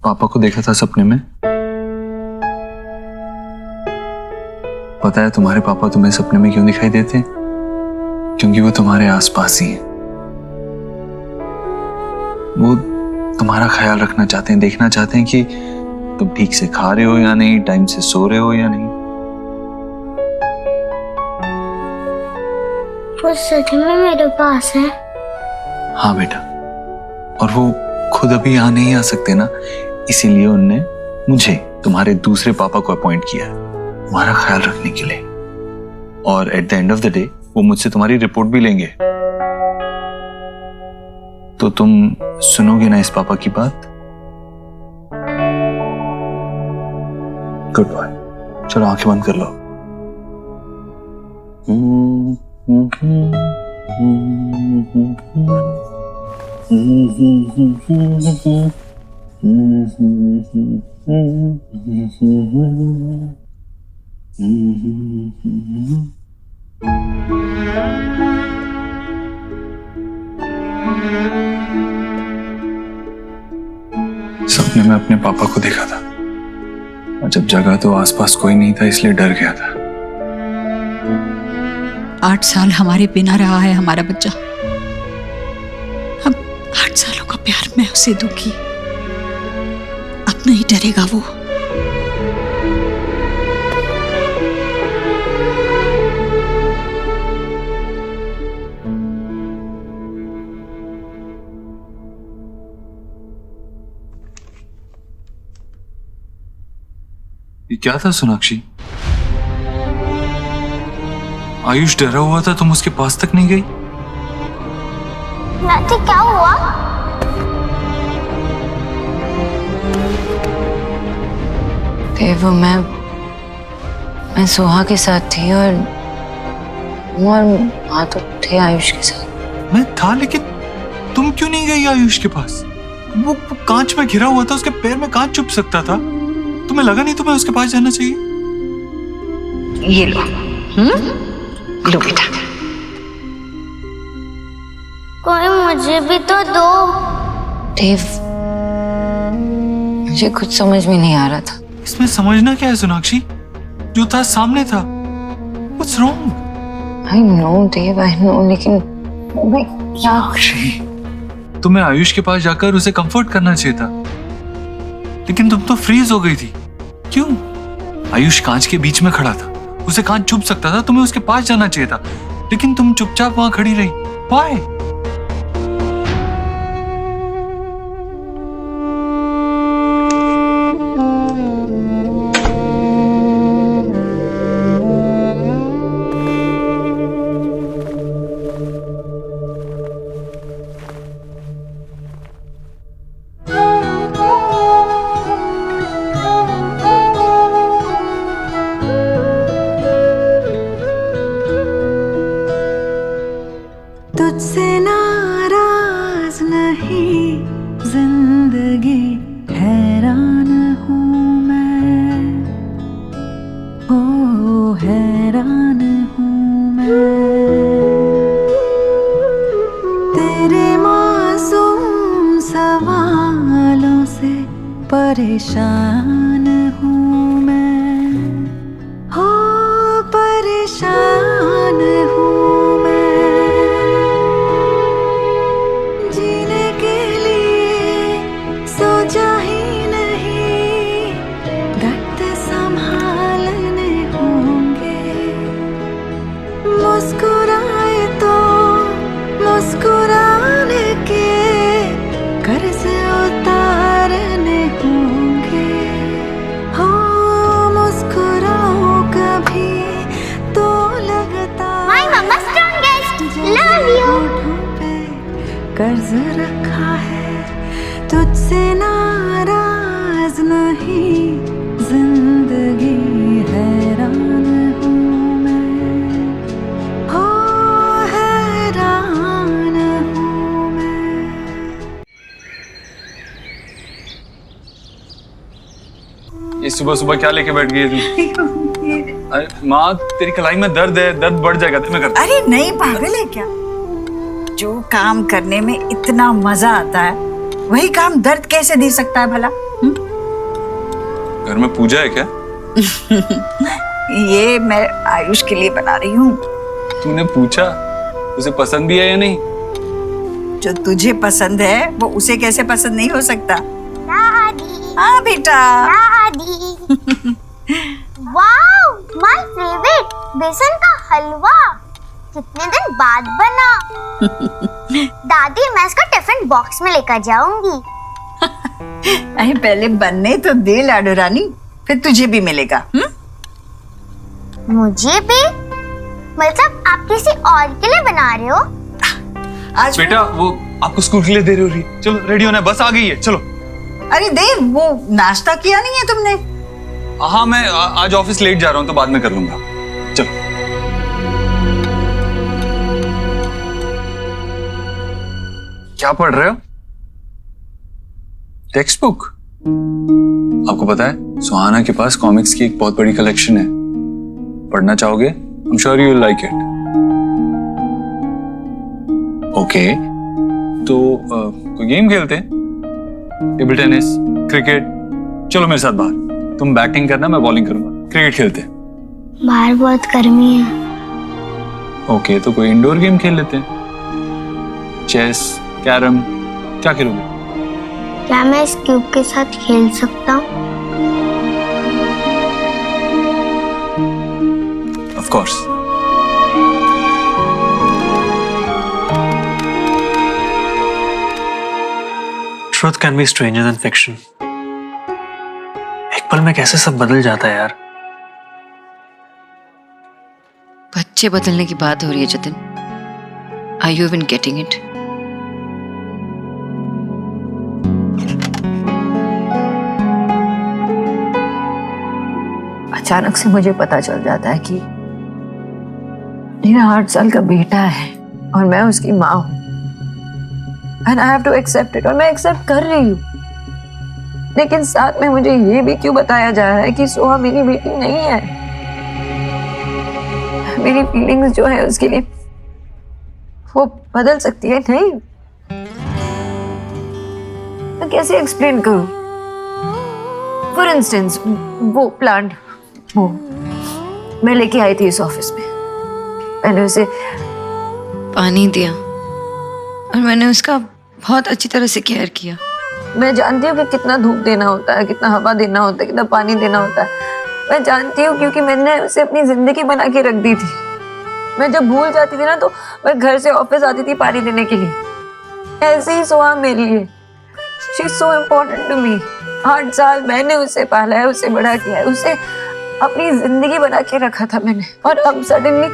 पापा को देखा था सपने में। पता है तुम्हारे पापा तुम्हें सपने में क्यों दिखाई देते हैं? क्योंकि वो तुम्हारे आसपास ही हैं। वो तुम्हारा ख्याल रखना चाहते हैं, देखना चाहते हैं कि तुम ठीक से खा रहे हो या नहीं, टाइम से सो रहे हो या नहीं। वो सच में मेरे पास है? हाँ बेटा, और वो खुद अभी यहाँ नहीं आ सकते ना, इसीलिए उनने मुझे, तुम्हारे दूसरे पापा को अपॉइंट किया है तुम्हारा ख्याल रखने के लिए। और at the end of the day वो मुझसे तुम्हारी रिपोर्ट भी लेंगे। तो तुम सुनोगे ना इस पापा की बात? गुड बॉय, चलो आंखें बंद कर लो। सपने में अपने पापा को देखा था, और जब जगा तो आसपास कोई नहीं था, इसलिए डर गया था। 8 साल हमारे बिना रहा है हमारा बच्चा। अब 8 सालों का प्यार मैं उसे दूंगी, अब नहीं डरेगा वो। ये क्या था सोनाक्षी? आयुष डरा हुआ था, तुम उसके पास तक नहीं गई? नाती क्या हुआ? वो मैं सोहा के साथ थी और वहां तो थे आयुष के साथ। मैं था, लेकिन तुम क्यों नहीं गई आयुष के पास? वो कांच में घिरा हुआ था, उसके पैर में कांच चुभ सकता था। तुम्हें लगा नहीं तुम्हें उसके पास जाना चाहिए? ये लो, लो बेटा। कोई मुझे भी तो दो। देव, मुझे कुछ समझ में नहीं आ रहा था। इसमें समझना क्या है सोनाक्षी? जो था सामने था। What's wrong? I know Dev, I know, लेकिन मैं क्या तुम्हें आयुष के पास जाकर उसे कंफर्ट करना चाहिए था, लेकिन तुम तो फ्रीज हो गई थी। क्यों? आयुष कांच के बीच में खड़ा था, उसे कांच चुभ सकता था, तुम्हें उसके पास जाना चाहिए था, लेकिन तुम चुपचाप वहां खड़ी रही। Why? तुझसे नाराज नहीं जिंदगी, हैरान हूँ मैं, ओ हैरान हूँ मैं। तेरे मासूम सवालों से परेशान हूँ मैं, हो परेशान हूँ मैं। मुस्कुराए तो मुस्कुराने के कर्ज उतारने होंगे, हो मुस्कुराओ कभी तो लगता My mama strongest, love you. पे कर्ज रखा है, तुझसे नाराज नहीं जिंदगी, हैरान हूँ मैं, हो हैरान हूँ मैं। ये सुबह सुबह क्या लेके बैठ गई तू? अरे माँ, तेरी कलाई में दर्द है, दर्द बढ़ जाएगा। मैं करता। अरे नहीं, पागल है क्या? जो काम करने में इतना मजा आता है वही काम दर्द कैसे दे सकता है भला? घर में पूजा है क्या? ये मैं आयुष के लिए बना रही हूँ। तूने पूछा उसे पसंद भी है या नहीं? जो तुझे पसंद है वो उसे कैसे पसंद नहीं हो सकता? दादी, हाँ बेटा। दादी। वाओ, माय फेवरेट, बेसन का हलवा। कितने दिन बाद बना। दादी, मैं इसका टिफिन बॉक्स में लेकर जाऊंगी। अरे पहले बनने तो दे लाडो रानी, फिर तुझे भी मिलेगा। मुझे भी? मतलब आप किसी और के लिए बना रहे हो? आज बेटा वो आपको स्कूल के लिए दे रही हो। चलो रेडी होना है, बस आ गई है, चलो। अरे देव, वो नाश्ता किया नहीं है तुमने? हाँ, मैं आज ऑफिस लेट जा रहा हूँ तो बाद में कर लूंगा। चलो। क्या पढ़ रहे हो? Text book? आपको पता है सुहाना के पास कॉमिक्स की एक बहुत बड़ी कलेक्शन है। पढ़ना चाहोगे? I'm sure you will like it. Okay, तो कोई गेम खेलते हैं? Table tennis, cricket? चलो मेरे साथ बाहर, तुम बैटिंग करना, मैं बॉलिंग करूंगा। क्रिकेट खेलते हैं। बाहर बहुत गर्मी है। ओके, तो कोई इंडोर गेम खेल लेते हैं। चेस, कैरम, क्या खेलोगे? क्या मैं इस क्यूब के साथ खेल सकता हूँ? Of course. Truth can be stranger than fiction. एक पल में कैसे सब बदल जाता है यार। बच्चे बदलने की बात हो रही है Jatin. Are you even getting it? अचानक से मुझे पता चल जाता है कि मेरा 8 साल का बेटा है और मैं उसकी माँ हूं। And I have to accept it, और मैं एक्सेप्ट कर रही हूँ। लेकिन साथ में मुझे ये भी क्यों बताया जा रहा है कि सोहा मेरी बेटी नहीं है। मेरी फीलिंग्स जो है उसके लिए वो बदल सकती है। नहीं, मैं कैसे एक्सप्लेन करूं? फॉर इंस्टेंस वो प्लांट, वो मैं लेके आई थी इस ऑफिस में, मैंने उसे पानी दिया और मैंने उसका बहुत अच्छी तरह से केयर किया। मैं जानती हूँ कि कितना धूप देना होता है, कितना हवा देना होता है, कितना पानी देना होता है। मैं जानती हूँ क्योंकि मैंने उसे अपनी जिंदगी बना के रख दी थी। मैं जब भूल जाती थी ना तो मैं घर से ऑफिस आती थी पानी देने के लिए। ऐसे ही सोहा मेरे लिए, she is so important to me. 8 साल मैंने उसे पाला है, उसे बड़ा किया है, उसे अपनी जिंदगी बना के रखा था मैंने। और अब सडनली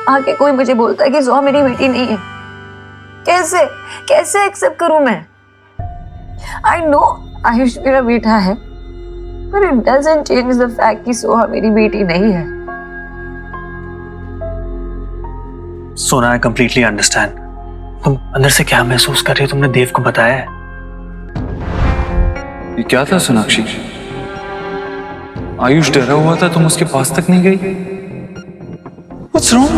आके कोई मुझे बोलता है कि सोहा मेरी बेटी नहीं है। कैसे कैसे एक्सेप्ट करूं मैं? आई नो आयुष मेरा बेटा है, but it doesn't change the fact कि सोहा मेरी बेटी नहीं है। सोना, आई कंप्लीटली अंडरस्टैंड। तुम अंदर से क्या महसूस कर रही हो? तुमने देव को बताया है? ये क्या था सोनाक्षी? आयुष डरा हुआ था, तुम उसके पास तक नहीं गई? What's wrong?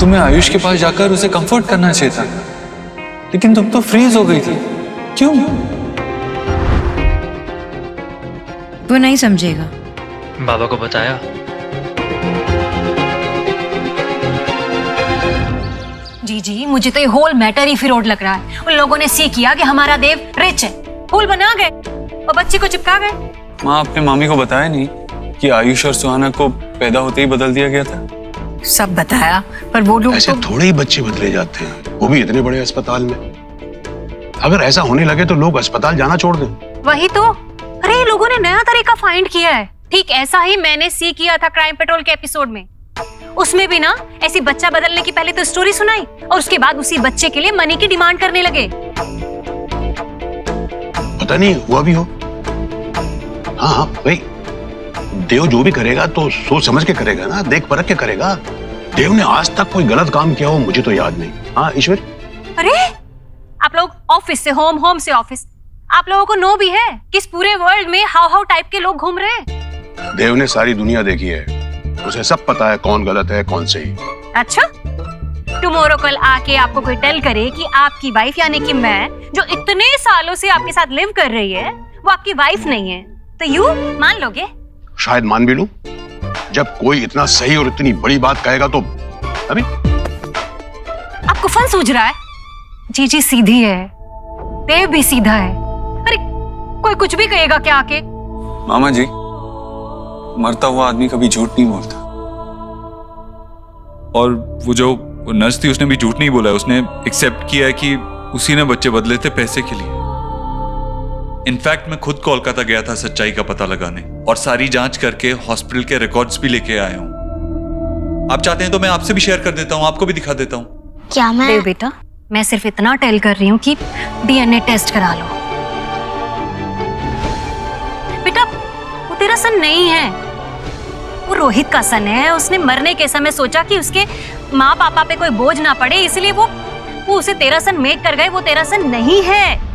तुम्हें आयुष के पास जाकर उसे कंफर्ट करना चाहिए था, लेकिन तुम तो फ्रीज हो गई थी। क्यों? वो नहीं समझेगा। बाबा को बताया? जी मुझे तो ये होल मैटर ही फिरोड लग रहा है। उन लोगों ने सी किया कि हमारा देव रिच है, फूल बना गए और बच्चे को चिपका गए। माँ, आपने मामी को बताया नहीं कि आयुष और सुहाना को पैदा होते ही बदल दिया गया था? सब बताया, पर वो लोग ऐसे थोड़े ही बच्चे बदले जाते हैं, वो भी इतने बड़े अस्पताल में। अगर ऐसा होने लगे तो लोग अस्पताल जाना छोड़ दें। वही तो। अरे ये लोगों ने नया तरीका फाइंड किया है। ठीक ऐसा ही मैंने सी किया था क्राइम पेट्रोल के एपिसोड में। उसमें भी ना ऐसी बच्चा बदलने की पहले तो स्टोरी सुनाई और उसके बाद उसी बच्चे के लिए मनी की डिमांड करने लगे। पता नहीं हुआ भी हो। हाँ भाई, देव जो भी करेगा तो सोच समझ के करेगा ना, देख परख के करेगा। देव ने आज तक कोई गलत काम किया हो मुझे तो याद नहीं। हाँ ईश्वर? अरे आप लोग ऑफिस से होम, होम से ऑफिस, आप लोगों को नो भी है कि इस पूरे वर्ल्ड में हाउ टाइप के लोग घूम रहे हैं। देव ने सारी दुनिया देखी है, उसे सब पता है कौन गलत है कौन सही। अच्छा, टुमारो कल आके आपको कोई टेल करे कि आपकी वाइफ यानी कि मैं, जो इतने सालों से आपके साथ लिव कर रही है, वो आपकी वाइफ नहीं है, तो यू मान लोगे? शायद मान भी लूं। जब कोई इतना सही और इतनी बड़ी बात कहेगा तो अभी आपको फन सूझ रहा है? जी सीधी है, देव भी सीधा है। अरे कोई कुछ भी कहेगा क्या आके? मामा जी, मरता हुआ आदमी कभी झूठ नहीं बोलता। और वो जो नर्स थी उसने भी झूठ नहीं बोला है, उसने एक्सेप्ट किया है कि उसी ने बच्चे बदले थे पैसे के लिए। इनफैक्ट मैं खुद कोलकाता गया था सच्चाई का पता लगाने और सारी जांच करके हॉस्पिटल के रिकॉर्ड्स भी लेके आया हूँ। आप चाहते हैं तो मैं आपसे भी शेयर कर देता हूँ, आपको भी दिखा देता हूँ। क्या मैं? देव बेटा, मैं सिर्फ इतना टेल कर रही हूँ कि डीएनए टेस्ट करा लो। बेटा वो तेरा सन नहीं है, वो रोहित का सन है। उसने मरने के समय सोचा कि उसके माँ पापा पे कोई बोझ ना पड़े, इसलिए वो उसे तेरा सन मेक कर गए। वो तेरा सन नहीं है।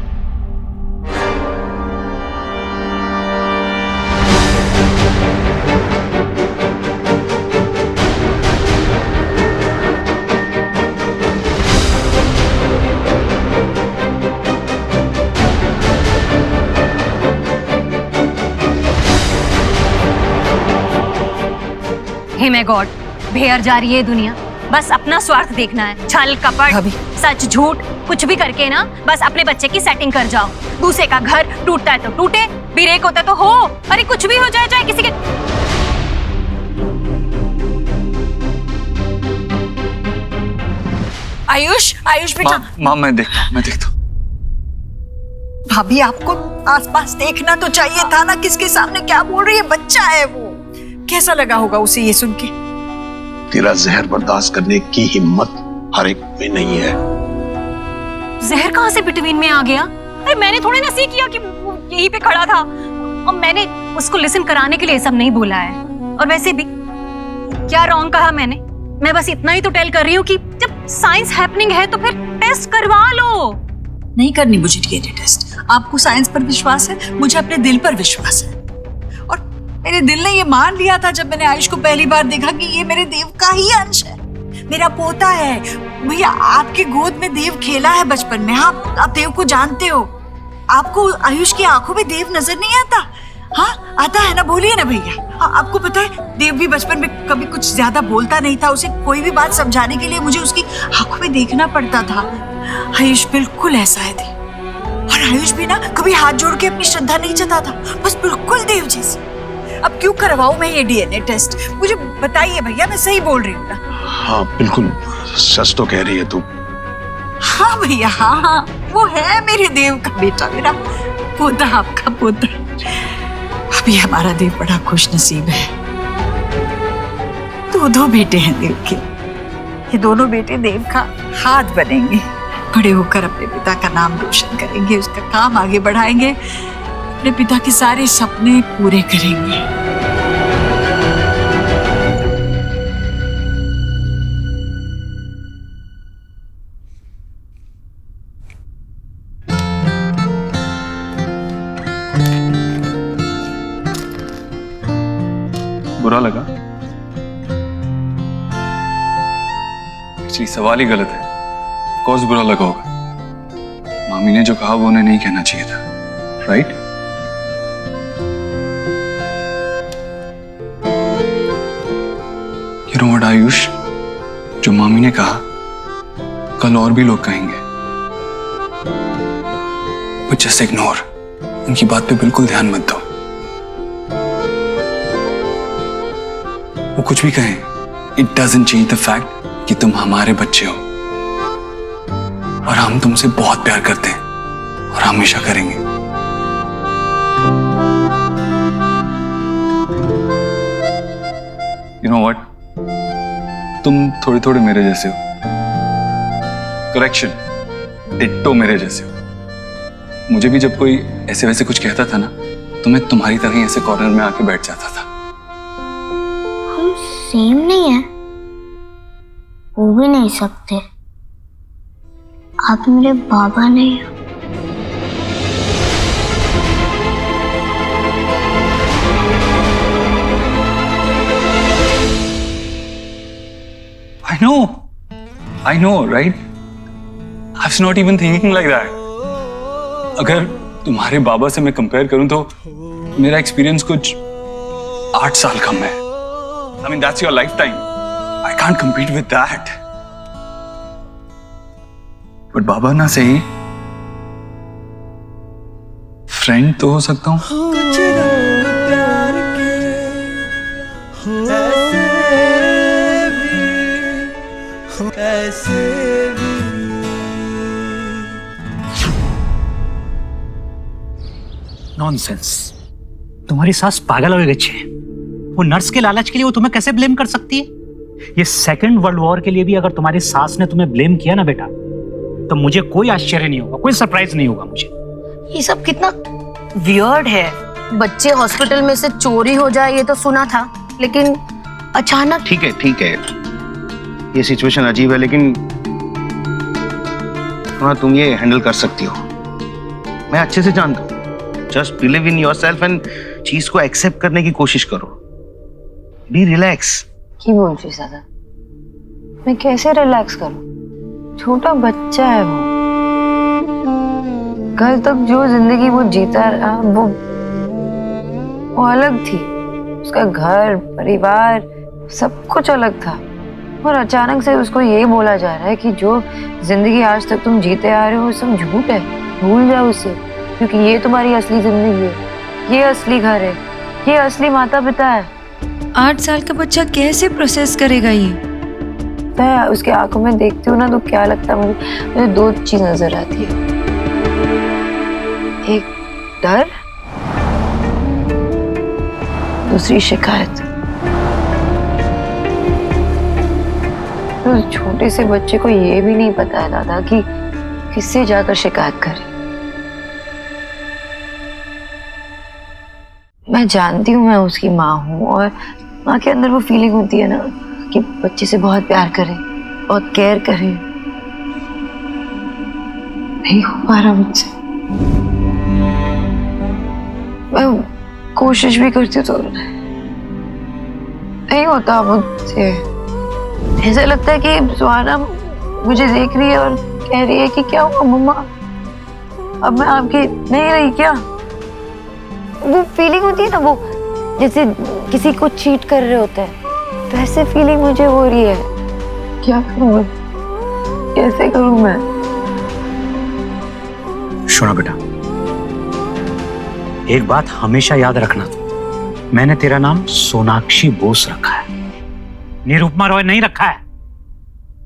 हे मैं गॉड, भेड़ जा रही है दुनिया। बस अपना स्वार्थ देखना है, छल कपट सच झूठ कुछ भी करके ना बस अपने बच्चे की सेटिंग कर जाओ। दूसरे का घर टूटता है तो टूटे, ब्रेक होता है तो हो, अरे कुछ भी हो जाए, चाहे किसी के। आयुष बेटा। माँ मैं देखता हूँ। भाभी आपको आसपास देखना तो चाहिए था ना, किसके सामने क्या बोल रही है? बच्चा है वो, कैसा लगा होगा उसे ये सुन के? तेरा जहर बर्दाश्त करने की हिम्मत हर एक में नहीं है। जहर कहाँ से बिटवीन में आ गया? अरे मैंने थोड़ी ना सी किया कि वो यहीं पे खड़ा था, और मैंने उसको लिसन कराने के लिए सब नहीं बोला है। और वैसे भी क्या रॉन्ग कहा मैंने? मैं बस इतना ही तो टेल कर रही हूँ कि जब साइंस हैपनिंग है तो फिर टेस्ट करवा लो। नहीं करनी मुझे डीएनए टेस्ट। आपको साइंस पर विश्वास है, मुझे अपने दिल पर विश्वास है। और मेरे दिल ने ये मान लिया था जब मैंने आयुष को पहली बार देखा कि ये मेरे देव का ही अंश है, मेरा पोता है। भैया आपके गोद में देव खेला है बचपन में, आप देव को जानते हो। आपको आयुष की आंखों में देव नजर नहीं आता? हाँ आता है ना, बोलिए ना भैया। आपको पता है देव भी बचपन में कभी कुछ ज्यादा बोलता नहीं था, उसे कोई भी बात समझाने के लिए मुझे उसकी आंखों में देखना पड़ता था। आयुष बिल्कुल ऐसा है देव, और आयुष भी ना कभी हाथ जोड़ के अपनी श्रद्धा नहीं जताता, बस बिल्कुल देव जैसे। अब क्यों करवाऊं मैं ये डीएनए टेस्ट? मुझे बताइए भैया, मैं सही बोल रही हूँ ना? हाँ बिल्कुल सच तो कह रही है तू। हाँ भैया हाँ, वो है मेरे देव का बेटा, मेरा पोता, आपका पोता। अभी हमारा देव बड़ा खुश नसीब है, दो बेटे हैं देव के। ये दोनों बेटे देव का हाथ बनेंगे, बड़े होकर अपने पिता का नाम रोशन करेंगे, उसका काम आगे बढ़ाएंगे, अपने पिता के सारे सपने पूरे करेंगे। बुरा लगा? एक्चुअली सवाल ही गलत है। ऑफ कोर्स बुरा लगा होगा। मामी ने जो कहा वो उन्हें नहीं कहना चाहिए था, right? You know what Ayush, जो मामी ने कहा कल और भी लोग कहेंगे, बट जस्ट इग्नोर। उनकी बात पे बिल्कुल ध्यान मत दो। वो कुछ भी कहें, it doesn't change the fact कि तुम हमारे बच्चे हो और हम तुमसे बहुत प्यार करते हैं और हमेशा करेंगे। यू नो व्हाट, तुम थोड़े थोड़े मेरे जैसे हो। करेक्शन, डिट्टो मेरे जैसे हो। मुझे भी जब कोई ऐसे वैसे कुछ कहता था ना, तो मैं तुम्हारी तरह ही ऐसे कॉर्नर में आके बैठ जाता था। सेम नहीं है, हो भी नहीं सकते। आप मेरे बाबा नहीं हो। I know, right? I was not even thinking like that. अगर तुम्हारे बाबा से मैं कंपेयर करूं तो मेरा एक्सपीरियंस कुछ 8 साल कम है। I mean, that's your lifetime. I can't compete with that. But बाबा ना सही, फ्रेंड तो हो सकता हूं। नॉनसेंस। तुम्हारी सास पागल हो गई है। वो नर्स के लालच के लिए वो तुम्हें कैसे ब्लेम कर सकती है? ये सेकंड वर्ल्ड वॉर के लिए भी अगर तुम्हारी सास ने तुम्हें ब्लेम किया ना बेटा, तो मुझे कोई आश्चर्य नहीं होगा, कोई सरप्राइज नहीं होगा मुझे। ये सब कितना वियर्ड है। बच्चे हॉस्पिटल में से चोरी हो जाए ये तो सुना था, लेकिन अचानक। ठीक है, ये सिचुएशन अजीब है, लेकिन हाँ तुम ये हैंडल कर सकती हो। मैं अच्छे से जानता हूँ। Just believe in yourself and चीज को एक्सेप्ट करने की कोशिश करो। Be relax. की बोल रही दादा? मैं कैसे रिलैक्स करूं? छोटा बच्चा है वो। कल तक जो जिंदगी वो जीता रहा वो अलग थी। उसका घर, परिवार, सब कुछ अलग था। और अचानक से उसको ये बोला जा रहा है कि जो जिंदगी आज तक तुम जीते आ रहे हो वो सब झूठ है, भूल जाओ उसे, क्योंकि ये तुम्हारी असली जिंदगी है, ये असली घर है, ये असली माता पिता है। 8 साल का बच्चा कैसे प्रोसेस करेगा ये? मैं उसके आंखों में देखती हूँ ना तो क्या लगता है मुझे 2 चीज नजर आती है। एक डर, दूसरी शिकायत। तो छोटे से बच्चे को ये भी नहीं पता है दादा कि किससे जाकर शिकायत करे। मैं जानती हूँ, मैं उसकी माँ हूँ और माँ के अंदर वो फीलिंग होती है ना कि बच्चे से बहुत प्यार करें, बहुत केयर करें। नहीं हो पा रहा मुझसे। मैं कोशिश भी करती हूँ तो नहीं होता मुझसे। ऐसा लगता है कि सुहाना मुझे देख रही है और कह रही है कि क्या हुआ मम्मा, अब मैं आपकी नहीं रही क्या? वो फीलिंग होती है ना, वो जैसे किसी को चीट कर रहे होते हैं, तो ऐसे फीलिंग मुझे हो रही है। क्या करूं मैं? कैसे करूं मैं? सुना बेटा, एक बात हमेशा याद रखना, तू मैंने तेरा नाम सोनाक्षी बोस रखा है, निरुपमा रॉय नहीं रखा है।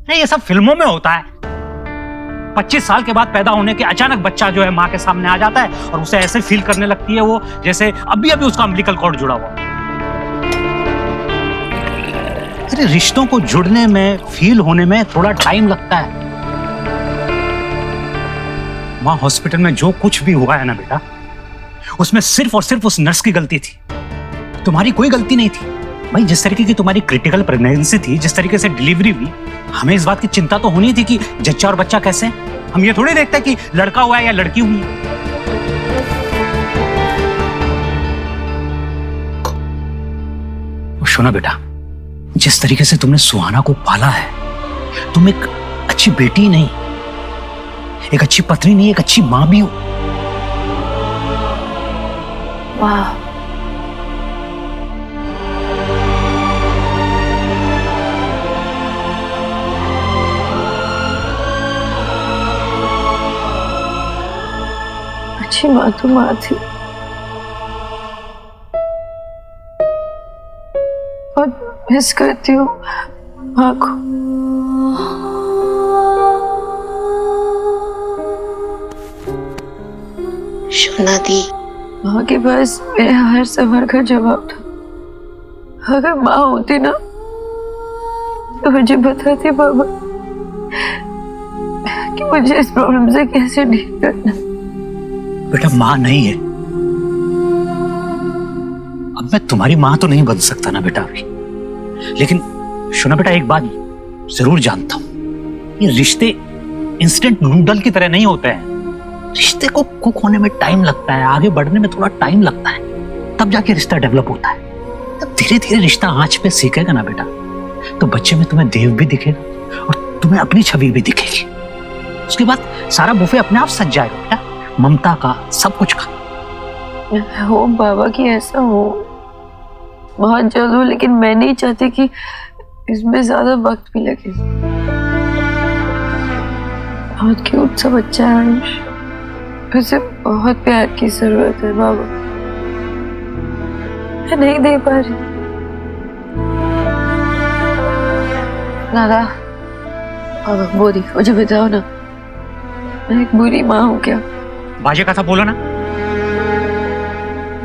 नहीं, ये सब फिल्मों में होता है। 25 साल के बाद पैदा होने के अचानक बच्चा जो है माँ के सामने आ जाता है और उसे ऐसे फील करने लगती है वो जैसे अभी अभी उसका अम्बिलिकल कॉर्ड जुड़ा हुआ। अरे रिश्तों को जुड़ने में, फील होने में थोड़ा टाइम लगता है। वहां हॉस्पिटल में जो कुछ भी हुआ है ना बेटा, उसमें सिर्फ और सिर्फ उस नर्स की गलती थी, तुम्हारी कोई गलती नहीं थी। भाई जिस तरीके की तुम्हारी क्रिटिकल प्रेगनेंसी थी, जिस तरीके से डिलीवरी हुई, हमें इस बात की चिंता तो होनी थी कि जच्चा और बच्चा कैसे हैं। हम ये थोड़ी देखते कि लड़का हुआ है या लड़की हुई है। सुना बेटा, जिस तरीके से तुमने सुहाना को पाला है, तुम एक अच्छी बेटी नहीं, एक अच्छी पत्नी नहीं, एक अच्छी मां भी हो। वाह, अच्छी माँ तो माँ थी, बहुत मिस करती हूँ माँ को। सोना दी, माँ के पास मेरे हर सवाल का जवाब था। अगर माँ होती ना तो मुझे बताती बाबा कि मुझे इस प्रॉब्लम से कैसे डील करना। बेटा मां नहीं है, अब मैं तुम्हारी मां तो नहीं बन सकता ना बेटा अभी, लेकिन सुना बेटा, एक बात जरूर जानता हूं, ये रिश्ते इंस्टेंट नूडल की तरह नहीं होते हैं। रिश्ते को कुक होने में टाइम लगता है, आगे बढ़ने में थोड़ा टाइम लगता है, तब जाके रिश्ता डेवलप होता है। तब धीरे धीरे रिश्ता आंच पे सीखेगा ना बेटा, तो बच्चे में तुम्हें देव भी दिखेगा और तुम्हें अपनी छवि भी दिखेगी। उसके बाद सारा बुफे अपने आप सज जाएगा बेटा, ममता का, सब कुछ का। हो बाबा कि ऐसा हो, बहुत जल्द हो, लेकिन मैं नहीं चाहती कि इसमें ज्यादा वक्त भी लगे। बहुत क्यूट सा बच्चा है आयुष, उसे बहुत प्यार की जरूरत है बाबा, मैं नहीं दे पा रही। दादा, बाबा बोली, मुझे बताओ ना, मैं एक बुरी माँ हूँ क्या? बाजे का था बोलो ना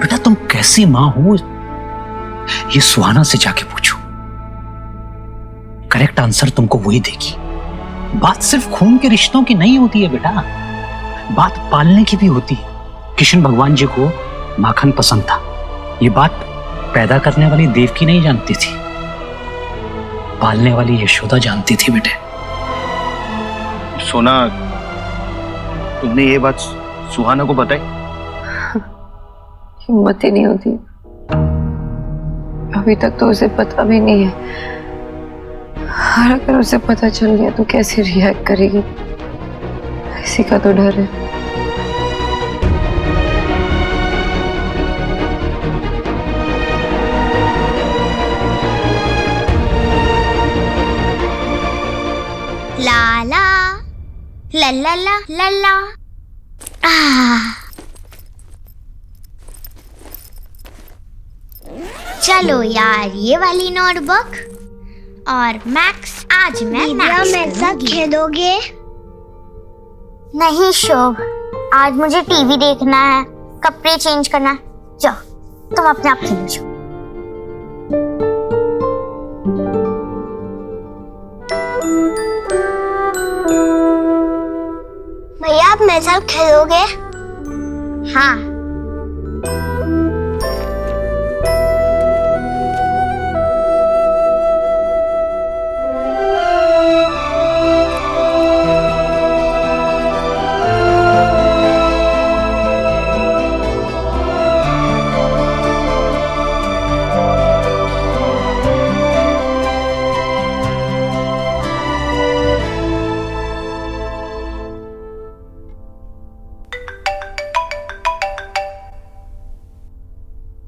बेटा, तुम कैसी मां हो ये सुहाना से जाके पूछो, करेक्ट आंसर तुमको वही देगी। बात सिर्फ खून के रिश्तों की नहीं होती है बेटा, बात पालने की भी होती है। कृष्ण भगवान जी को माखन पसंद था, ये बात पैदा करने वाली देवकी नहीं जानती थी, पालने वाली यशोदा जानती थी बेटे। सोना, तुमने ये बात सुहाना को बताई? हिम्मत ही नहीं होती, अभी तक तो उसे पता भी नहीं है। और अगर उसे पता चल गया तो कैसे रिएक्ट करेगी, इसी का तो डर है। ला ला ला ला ला ला ला। चलो यार, ये वाली नोटबुक और मैक्स आज मैं मेरे साथ खेलोगे? नहीं शोभ, आज मुझे टीवी देखना है, कपड़े चेंज करना है। जाओ तुम अपने आप खेलो जाओ। भैया आप मेरे साथ खेलोगे? हाँ।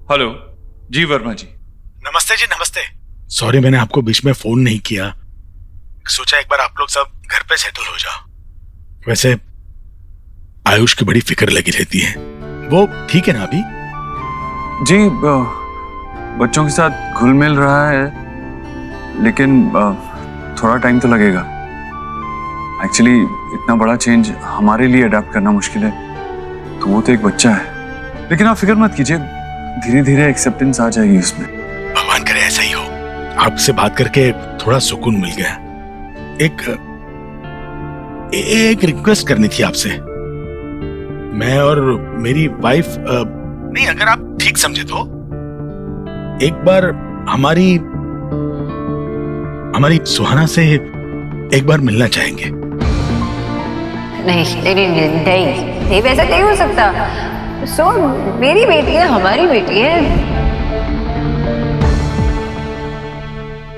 हेलो जी वर्मा जी। नमस्ते जी, नमस्ते। सॉरी मैंने आपको बीच में फोन नहीं किया, सोचा एक बार आप लोग सब घर पे सेटल हो जाओ। वैसे आयुष की बड़ी फिक्र लगी रहती है, वो ठीक है ना अभी? जी बच्चों के साथ घुल मिल रहा है, लेकिन थोड़ा टाइम तो लगेगा। एक्चुअली इतना बड़ा चेंज हमारे लिए अडेप्ट करना मुश्किल है, तो वो तो एक बच्चा है। लेकिन आप फिक्र मत कीजिए, धीरे धीरे एक्सेप्टेंस आ जाएगी उसमें। भगवान करे ऐसा ही हो। आपसे बात करके थोड़ा सुकून मिल गया। एक रिक्वेस्ट करनी थी आपसे। मैं और मेरी वाइफ नहीं, अगर आप ठीक समझे तो एक बार हमारी सुहाना से एक बार मिलना चाहेंगे। नहीं, वैसा नहीं हो सकता। सो मेरी बेटी है, हमारी बेटी है।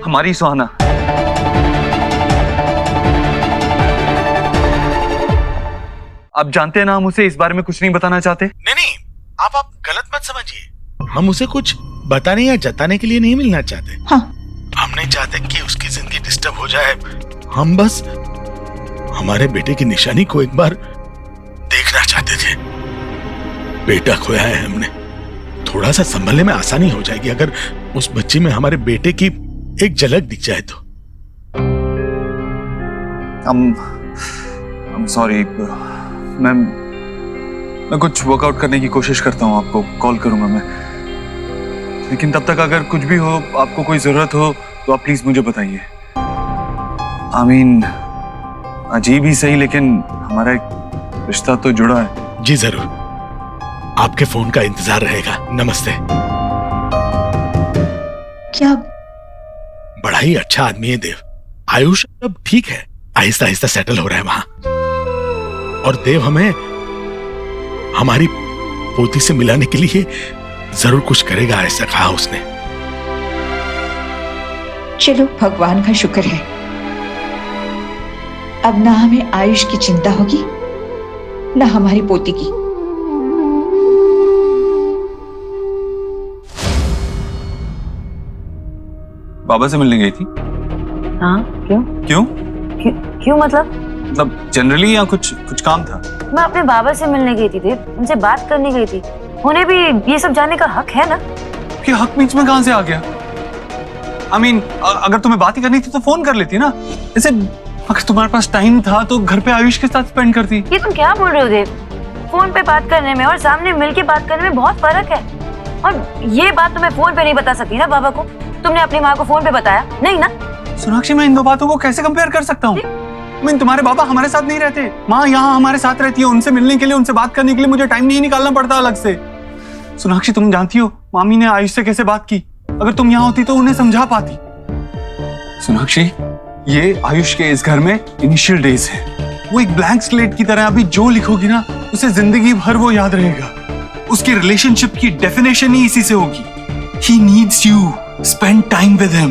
हमारी सुहाना। आप जानते हैं ना, हम उसे इस बारे में कुछ नहीं बताना चाहते। नहीं, आप गलत मत समझिए। हम उसे कुछ बताने या जताने के लिए नहीं मिलना चाहते। हाँ। हम नहीं चाहते कि उसकी जिंदगी डिस्टर्ब हो जाए। हम बस हमारे बेटे की निशानी को एक बार देखना चाहते थे। बेटा खोया है हमने, थोड़ा सा संभलने में आसानी हो जाएगी अगर उस बच्ची में हमारे बेटे की एक झलक दिख जाए तो। I'm sorry, मैं कुछ वर्कआउट करने की कोशिश करता हूँ, आपको कॉल करूंगा मैं। लेकिन तब तक अगर कुछ भी हो, आपको कोई जरूरत हो, तो आप प्लीज मुझे बताइए। अजीब ही सही, लेकिन हमारा एक रिश्ता तो जुड़ा है। जी जरूर, आपके फोन का इंतजार रहेगा। नमस्ते। क्या? बड़ा ही अच्छा आदमी है देव। आयुष अब ठीक है, आहिस्ता आहिस्ता सेटल हो रहा है वहां। और देव हमें हमारी पोती से मिलाने के लिए जरूर कुछ करेगा, ऐसा कहा उसने। चलो, भगवान का शुक्र है, अब ना हमें आयुष की चिंता होगी ना हमारी पोती की। बाबा से मिलने गई थी? हाँ, क्यों? क्यों मतलब जनरली या कुछ काम था? मैं अपने बाबा से मिलने गई थी देव, उनसे बात करने गई थी। उन्हें भी ये सब जानने का हक है ना? कि हक बीच में कहां से आ गया? अगर तुम्हें बात ही करनी थी तो फोन कर लेती ना। जैसे अगर तुम्हारे पास टाइम था तो घर पे आयुष के साथ स्पेंड करती। ये तुम क्या बोल रहे हो देव? फोन पे बात करने में और सामने मिलके बात करने में बहुत फर्क है। और ये बात तुम्हें फोन पे नहीं बता सकती ना बाबा को? तुमने अपनी माँ को फोन पे बताया नहीं ना? सोनाक्षी, मैं इन दो बातों को कैसे कंपेयर कर सकता हूँ? तुम्हारे पापा हमारे साथ नहीं रहते, माँ यहाँ हमारे साथ रहती है। उनसे मिलने के लिए, उनसे बात करने के लिए मुझे टाइम नहीं निकालना पड़ता अलग से। सोनाक्षी, तुम जानती हो मामी ने आयुष से कैसे बात की? अगर तुम यहाँ होती तो उन्हें समझा पाती। सोनाक्षी, ये आयुष के इस घर में इनिशियल डेज है। वो एक ब्लैंक स्लेट की तरह, अभी जो लिखोगी ना उसे जिंदगी भर वो याद रहेगा। उसकी रिलेशनशिप की डेफिनेशन ही इसी से होगी। He needs you. Spend time with him.